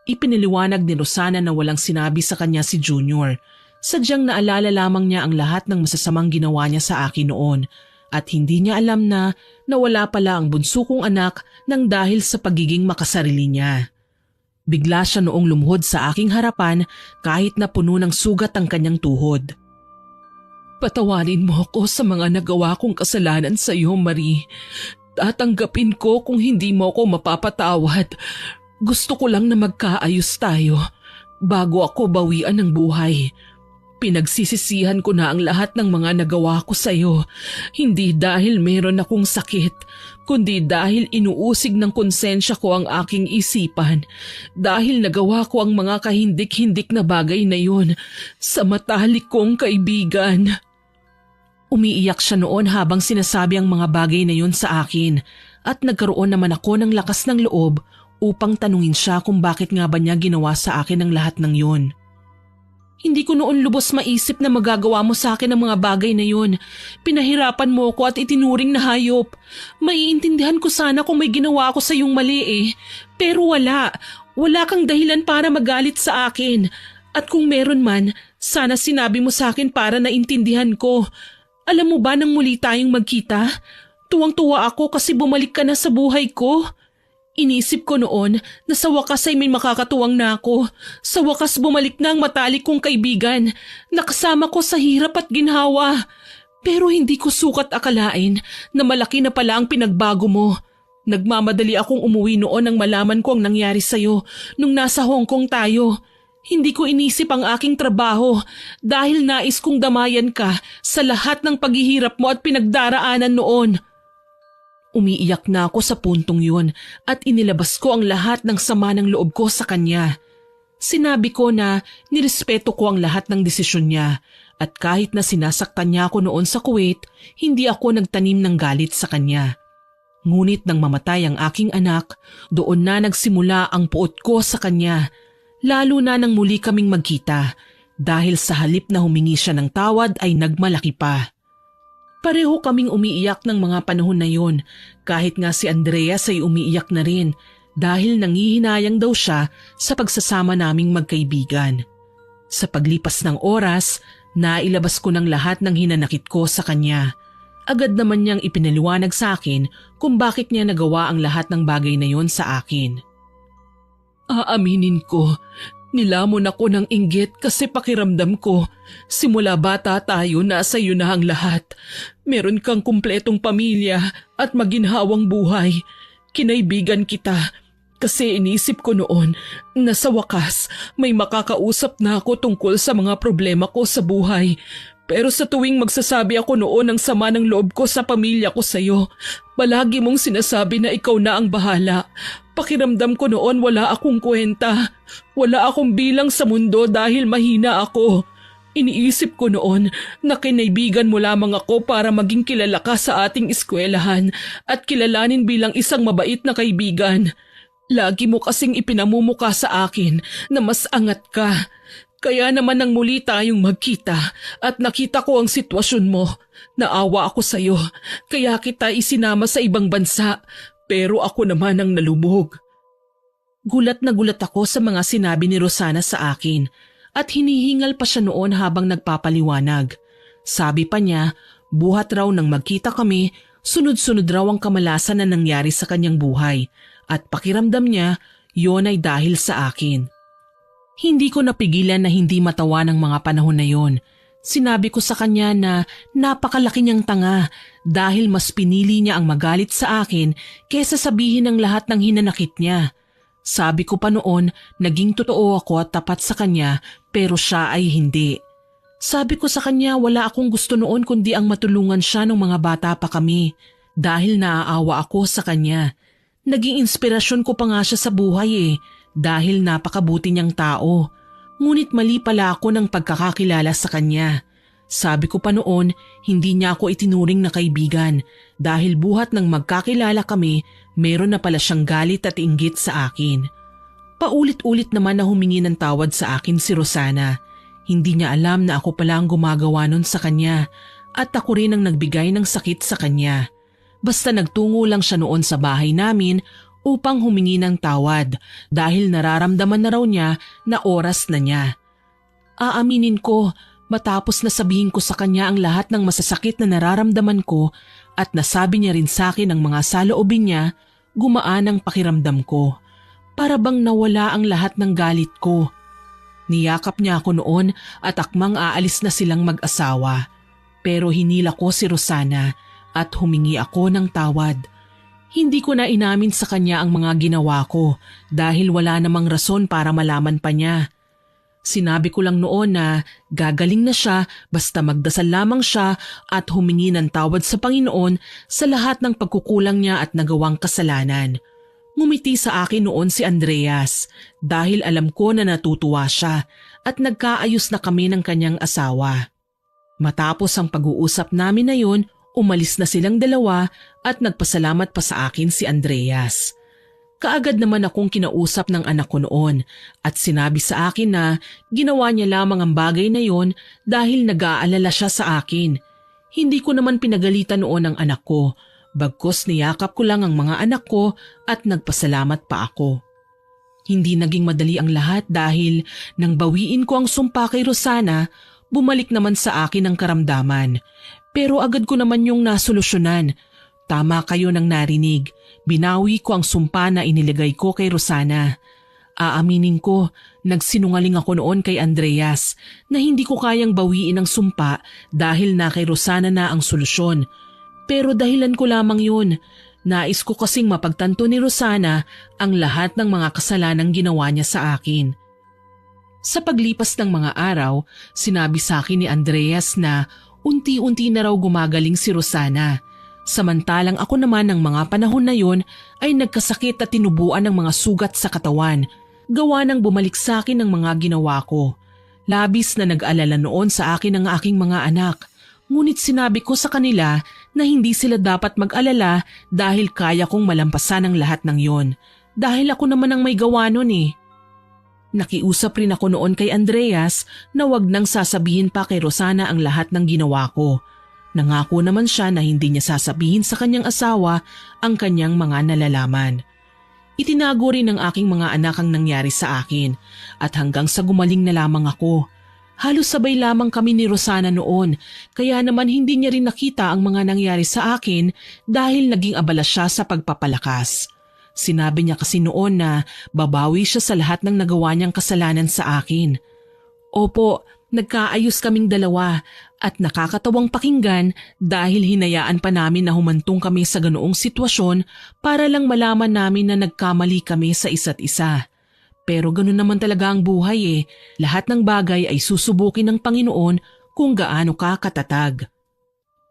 Ipiniliwanag ni Rosana na walang sinabi sa kanya si Junior. Sadyang naalala lamang niya ang lahat ng masasamang ginawa niya sa akin noon at hindi niya alam na nawala pala ang bunso kong anak nang dahil sa pagiging makasarili niya. Bigla siya noong lumuhod sa aking harapan kahit na puno ng sugat ang kanyang tuhod. Patawarin mo ako sa mga nagawa kong kasalanan sa iyo, Marie. Tatanggapin ko kung hindi mo ako mapapatawad. Gusto ko lang na magkaayos tayo bago ako bawian ng buhay. Pinagsisisihan ko na ang lahat ng mga nagawa ko sa iyo. Hindi dahil meron akong sakit, kundi dahil inuusig ng konsensya ko ang aking isipan. Dahil nagawa ko ang mga kahindik-hindik na bagay na yun sa matalik kong kaibigan. Umiiyak siya noon habang sinasabi ang mga bagay na yun sa akin at nagkaroon naman ako ng lakas ng loob upang tanungin siya kung bakit nga ba niya ginawa sa akin ang lahat ng yun. Hindi ko noon lubos maisip na magagawa mo sa akin ang mga bagay na yun. Pinahirapan mo ko at itinuring na hayop. Maiintindihan ko sana kung may ginawa ako sa iyong mali eh. Pero wala. Wala kang dahilan para magalit sa akin. At kung meron man, sana sinabi mo sa akin para naintindihan ko. Alam mo ba nang muli tayong magkita? Tuwang-tuwa ako kasi bumalik ka na sa buhay ko. Inisip ko noon na sa wakas ay may makakatuwang na ako. Sa wakas bumalik na ang matalik kong kaibigan. Nakasama ko sa hirap at ginhawa. Pero hindi ko sukat akalain na malaki na pala ang pinagbago mo. Nagmamadali akong umuwi noon nang malaman ko ang nangyari sa'yo nung nasa Hong Kong tayo. Hindi ko inisip ang aking trabaho dahil nais kong damayan ka sa lahat ng paghihirap mo at pinagdaraanan noon. Umiiyak na ako sa puntong yun at inilabas ko ang lahat ng sama ng loob ko sa kanya. Sinabi ko na nirespeto ko ang lahat ng desisyon niya at kahit na sinasaktan niya ako noon sa Kuwait, hindi ako nagtanim ng galit sa kanya. Ngunit nang mamatay ang aking anak, doon na nagsimula ang puot ko sa kanya, lalo na nang muli kaming magkita dahil sa halip na humingi siya ng tawad ay nagmalaki pa. Pareho kaming umiiyak ng mga panahon na yun, kahit nga si Andreas ay umiiyak na rin dahil nangihinayang daw siya sa pagsasama naming magkaibigan. Sa paglipas ng oras, nailabas ko ng lahat ng hinanakit ko sa kanya. Agad naman niyang ipinaliwanag sa akin kung bakit niya nagawa ang lahat ng bagay na yon sa akin. Aaminin ko, nilamon ako ng inggit kasi pakiramdam ko, simula bata tayo nasa iyo na ang lahat. Meron kang kumpletong pamilya at maginhawang buhay. Kinaibigan kita kasi inisip ko noon na sa wakas may makakausap na ako tungkol sa mga problema ko sa buhay. Pero sa tuwing magsasabi ako noon ng sama ng loob ko sa pamilya ko sa iyo, palagi mong sinasabi na ikaw na ang bahala. Pakiramdam ko noon wala akong kwenta. Wala akong bilang sa mundo dahil mahina ako. Iniisip ko noon na kinaibigan mo lamang ako para maging kilala ka sa ating eskwelahan at kilalanin bilang isang mabait na kaibigan. Lagi mo kasing ipinamumuka sa akin na mas angat ka. Kaya naman nang muli tayong magkita at nakita ko ang sitwasyon mo, naawa ako sa iyo, kaya kita isinama sa ibang bansa, pero ako naman ang nalubog. Gulat na gulat ako sa mga sinabi ni Rosana sa akin at hinihingal pa siya noon habang nagpapaliwanag. Sabi pa niya, buhat raw nang magkita kami, sunod-sunod raw ang kamalasan na nangyari sa kanyang buhay at pakiramdam niya yon ay dahil sa akin. Hindi ko napigilan na hindi matawa ng mga panahon na yon. Sinabi ko sa kanya na napakalaki niyang tanga dahil mas pinili niya ang magalit sa akin kesa sabihin ang lahat ng hinanakit niya. Sabi ko pa noon, naging totoo ako at tapat sa kanya pero siya ay hindi. Sabi ko sa kanya wala akong gusto noon kundi ang matulungan siya nung mga bata pa kami dahil naaawa ako sa kanya. Naging inspirasyon ko pa nga siya sa buhay dahil napakabuti niyang tao. Ngunit mali pala ako ng pagkakakilala sa kanya. Sabi ko pa noon, hindi niya ako itinuring na kaibigan dahil buhat ng magkakilala kami, meron na pala siyang galit at inggit sa akin. Paulit-ulit naman na humingi ng tawad sa akin si Rosana. Hindi niya alam na ako pala ang gumagawa nun sa kanya at ako rin ang nagbigay ng sakit sa kanya. Basta nagtungo lang siya noon sa bahay namin upang humingi ng tawad dahil nararamdaman na raw niya na oras na niya. Aaminin ko, matapos na sabihin ko sa kanya ang lahat ng masasakit na nararamdaman ko at nasabi niya rin sa akin ang mga saloobin niya, gumaan ang pakiramdam ko. Para bang nawala ang lahat ng galit ko. Niyakap niya ako noon at akmang aalis na silang mag-asawa. Pero hinila ko si Rosana at humingi ako ng tawad. Hindi ko na inamin sa kanya ang mga ginawa ko dahil wala namang rason para malaman pa niya. Sinabi ko lang noon na gagaling na siya basta magdasal lamang siya at humingi ng tawad sa Panginoon sa lahat ng pagkukulang niya at nagawang kasalanan. Ngumiti sa akin noon si Andreas dahil alam ko na natutuwa siya at nagkaayos na kami ng kanyang asawa. Matapos ang pag-uusap namin na yun, umalis na silang dalawa at nagpasalamat pa sa akin si Andreas. Kaagad naman akong kinausap ng anak ko noon at sinabi sa akin na ginawa niya lamang ang bagay na yon dahil nag-aalala siya sa akin. Hindi ko naman pinagalitan noon ang anak ko, bagkus niyakap ko lang ang mga anak ko at nagpasalamat pa ako. Hindi naging madali ang lahat dahil nang bawiin ko ang sumpa kay Rosana, bumalik naman sa akin ang karamdaman. Pero agad ko naman yung nasolusyonan. Tama kayo nang narinig. Binawi ko ang sumpa na inilagay ko kay Rosana. Aaminin ko, nagsinungaling ako noon kay Andreas na hindi ko kayang bawiin ang sumpa dahil na kay Rosana na ang solusyon. Pero dahilan ko lamang yun. Nais ko kasing mapagtanto ni Rosana ang lahat ng mga kasalanang ginawa niya sa akin. Sa paglipas ng mga araw, sinabi sa akin ni Andreas na unti-unti na raw gumagaling si Rosana. Samantalang ako naman ng mga panahon na yon ay nagkasakit at tinubuan ng mga sugat sa katawan, gawa ng bumalik sa akin ng mga ginawa ko. Labis na nag-alala noon sa akin ang aking mga anak, ngunit sinabi ko sa kanila na hindi sila dapat mag-alala dahil kaya kong malampasan ang lahat ng yon, dahil ako naman ang may gawa nun eh. Nakiusap rin ako noon kay Andreas na wag nang sasabihin pa kay Rosana ang lahat ng ginawa ko. Nangako naman siya na hindi niya sasabihin sa kanyang asawa ang kanyang mga nalalaman. Itinago rin ng aking mga anak ang nangyari sa akin at hanggang sa gumaling na lamang ako. Halos sabay lamang kami ni Rosana noon kaya naman hindi niya rin nakita ang mga nangyari sa akin dahil naging abala siya sa pagpapalakas. Sinabi niya kasi noon na babawi siya sa lahat ng nagawa niyang kasalanan sa akin. Opo, nagkaayos kaming dalawa at nakakatawang pakinggan dahil hinayaan pa namin na humantong kami sa ganoong sitwasyon para lang malaman namin na nagkamali kami sa isa't isa. Pero ganoon naman talaga ang buhay eh. Lahat ng bagay ay susubukin ng Panginoon kung gaano ka katatag.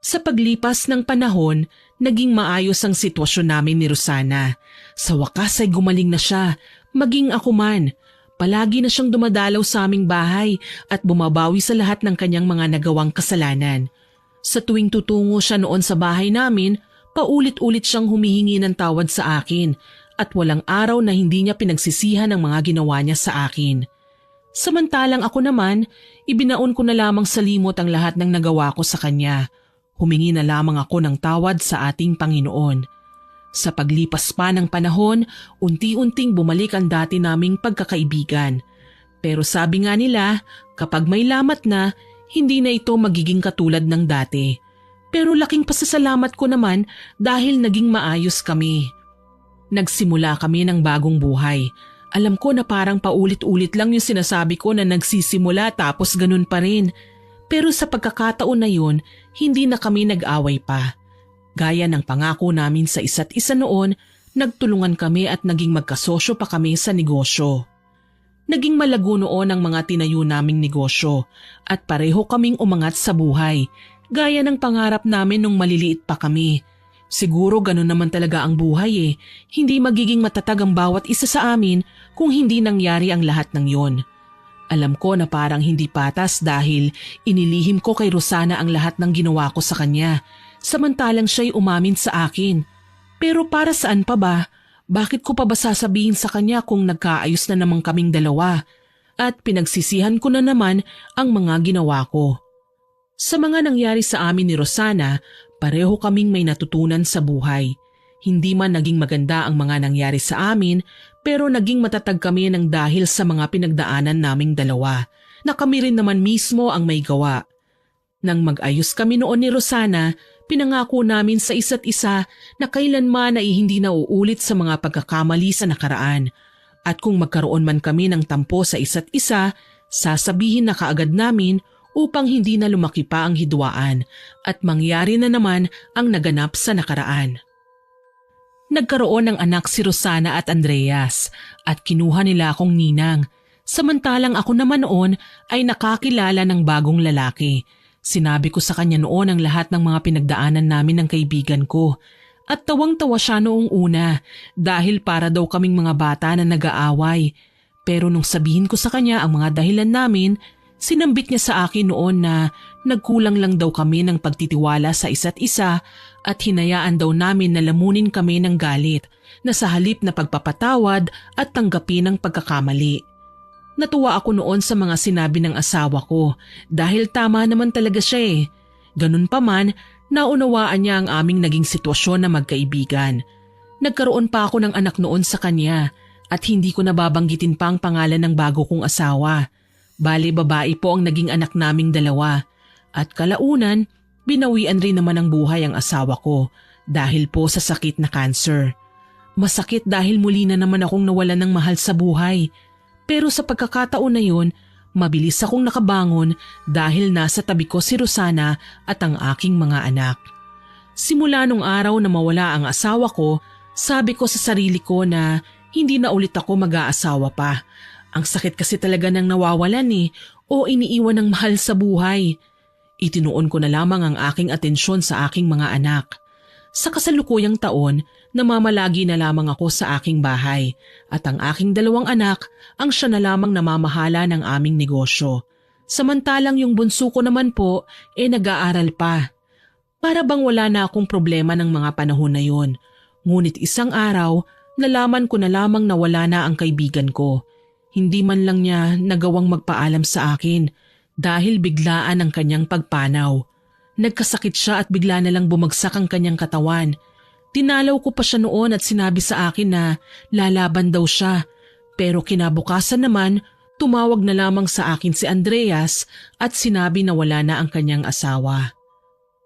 Sa paglipas ng panahon, naging maayos ang sitwasyon namin ni Rosana. Sa wakas ay gumaling na siya, maging ako man. Palagi na siyang dumadalaw sa aming bahay at bumabawi sa lahat ng kanyang mga nagawang kasalanan. Sa tuwing tutungo siya noon sa bahay namin, paulit-ulit siyang humihingi ng tawad sa akin at walang araw na hindi niya pinagsisihan ang mga ginawa niya sa akin. Samantalang ako naman, ibinaon ko na lamang sa limot ang lahat ng nagawa ko sa kanya. Humingi na lamang ako ng tawad sa ating Panginoon. Sa paglipas pa ng panahon, unti-unting bumalik ang dati naming pagkakaibigan. Pero sabi nga nila, kapag may lamat na, hindi na ito magiging katulad ng dati. Pero laking pasasalamat ko naman dahil naging maayos kami. Nagsimula kami ng bagong buhay. Alam ko na parang paulit-ulit lang yung sinasabi ko na nagsisimula tapos ganun pa rin. Pero sa pagkakataon na yun, hindi na kami nag-away pa. Gaya ng pangako namin sa isa't isa noon, nagtulungan kami at naging magkasosyo pa kami sa negosyo. Naging malago noon ang mga tinayo naming negosyo at pareho kaming umangat sa buhay, gaya ng pangarap namin nung maliliit pa kami. Siguro ganun naman talaga ang buhay eh, hindi magiging matatag ang bawat isa sa amin kung hindi nangyari ang lahat ng yon. Alam ko na parang hindi patas dahil inilihim ko kay Rosana ang lahat ng ginawa ko sa kanya. Samantalang siya'y umamin sa akin. Pero para saan pa ba? Bakit ko pa ba sasabihin sa kanya kung nagkaayos na naman kaming dalawa? At pinagsisihan ko na naman ang mga ginawa ko. Sa mga nangyari sa amin ni Rosana, pareho kaming may natutunan sa buhay. Hindi man naging maganda ang mga nangyari sa amin, pero naging matatag kami ng dahil sa mga pinagdaanan naming dalawa, na kami rin naman mismo ang may gawa. Nang mag-ayos kami noon ni Rosana, pinangako namin sa isa't isa na kailanman ay hindi na uulit sa mga pagkakamali sa nakaraan. At kung magkaroon man kami ng tampo sa isa't isa, sasabihin na kaagad namin upang hindi na lumaki pa ang hidwaan at mangyari na naman ang naganap sa nakaraan. Nagkaroon ng anak si Rosana at Andreas at kinuha nila akong ninang. Samantalang ako naman noon ay nakakilala ng bagong lalaki. Sinabi ko sa kanya noon ang lahat ng mga pinagdaanan namin ng kaibigan ko. At tawang-tawa siya noong una dahil para daw kaming mga bata na nag-aaway. Pero nung sabihin ko sa kanya ang mga dahilan namin, sinambit niya sa akin noon na nagkulang lang daw kami ng pagtitiwala sa isa't isa at hinayaan daw namin na lamunin kami ng galit na sa halip na pagpapatawad at tanggapin ang pagkakamali. Natuwa ako noon sa mga sinabi ng asawa ko dahil tama naman talaga siya eh. Ganun pa man, naunawaan niya ang aming naging sitwasyon na magkaibigan. Nagkaroon pa ako ng anak noon sa kanya at hindi ko nababanggitin pa ang pangalan ng bago kong asawa. Bale babae po ang naging anak naming dalawa. At kalaunan, binawian rin naman ng buhay ang asawa ko dahil po sa sakit na cancer. Masakit dahil muli na naman akong nawalan ng mahal sa buhay. Pero sa pagkakataon na yun, mabilis akong nakabangon dahil nasa tabi ko si Rosana at ang aking mga anak. Simula nung araw na mawala ang asawa ko, sabi ko sa sarili ko na hindi na ulit ako mag-aasawa pa. Ang sakit kasi talaga ng nawawalan o iniiwan ng mahal sa buhay. Itinuon ko na lamang ang aking atensyon sa aking mga anak. Sa kasalukuyang taon, namamalagi na lamang ako sa aking bahay at ang aking dalawang anak ang siya na lamang namamahala ng aming negosyo. Samantalang yung bunso ko naman po nag-aaral pa. Para bang wala na akong problema ng mga panahon na yon. Ngunit isang araw, nalaman ko na lamang na wala na ang kaibigan ko. Hindi man lang niya nagawang magpaalam sa akin dahil biglaan ang kanyang pagpanaw. Nagkasakit siya at bigla na lang bumagsak ang kanyang katawan. Tinalaw ko pa siya noon at sinabi sa akin na lalaban daw siya. Pero kinabukasan naman, tumawag na lamang sa akin si Andreas at sinabi na wala na ang kanyang asawa.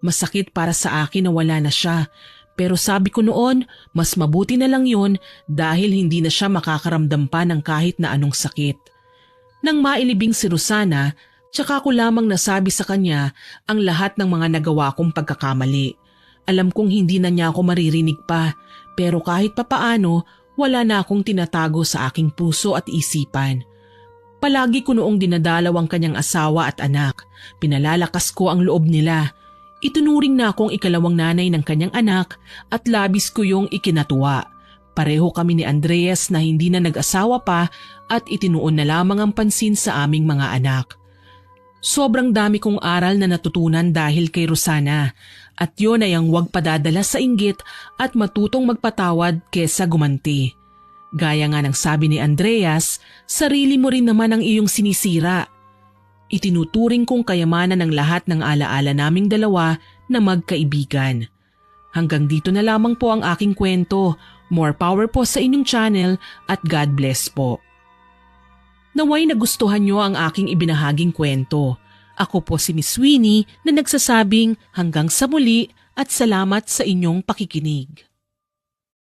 Masakit para sa akin na wala na siya. Pero sabi ko noon, mas mabuti na lang yon dahil hindi na siya makakaramdam pa ng kahit na anong sakit. Nang mailibing si Rosana, tsaka ko lamang nasabi sa kanya ang lahat ng mga nagawa kong pagkakamali. Alam kong hindi na niya ako maririnig pa, pero kahit papaano, wala na akong tinatago sa aking puso at isipan. Palagi ko noong dinadalaw ang kanyang asawa at anak. Pinalalakas ko ang loob nila. Itunuring na akong ikalawang nanay ng kanyang anak at labis ko yung ikinatuwa. Pareho kami ni Andreas na hindi na nag-asawa pa at itinuon na lamang ang pansin sa aming mga anak. Sobrang dami kong aral na natutunan dahil kay Rosana at yun ay ang huwag padadala sa inggit at matutong magpatawad kesa gumanti. Gaya nga ng sabi ni Andreas, sarili mo rin naman ang iyong sinisira. Itinuturing kong kayamanan ng lahat ng alaala naming dalawa na magkaibigan. Hanggang dito na lamang po ang aking kwento. More power po sa inyong channel at God bless po. Naway nagustuhan nyo ang aking ibinahaging kwento. Ako po si Miss Winnie na nagsasabing hanggang sa muli at salamat sa inyong pakikinig.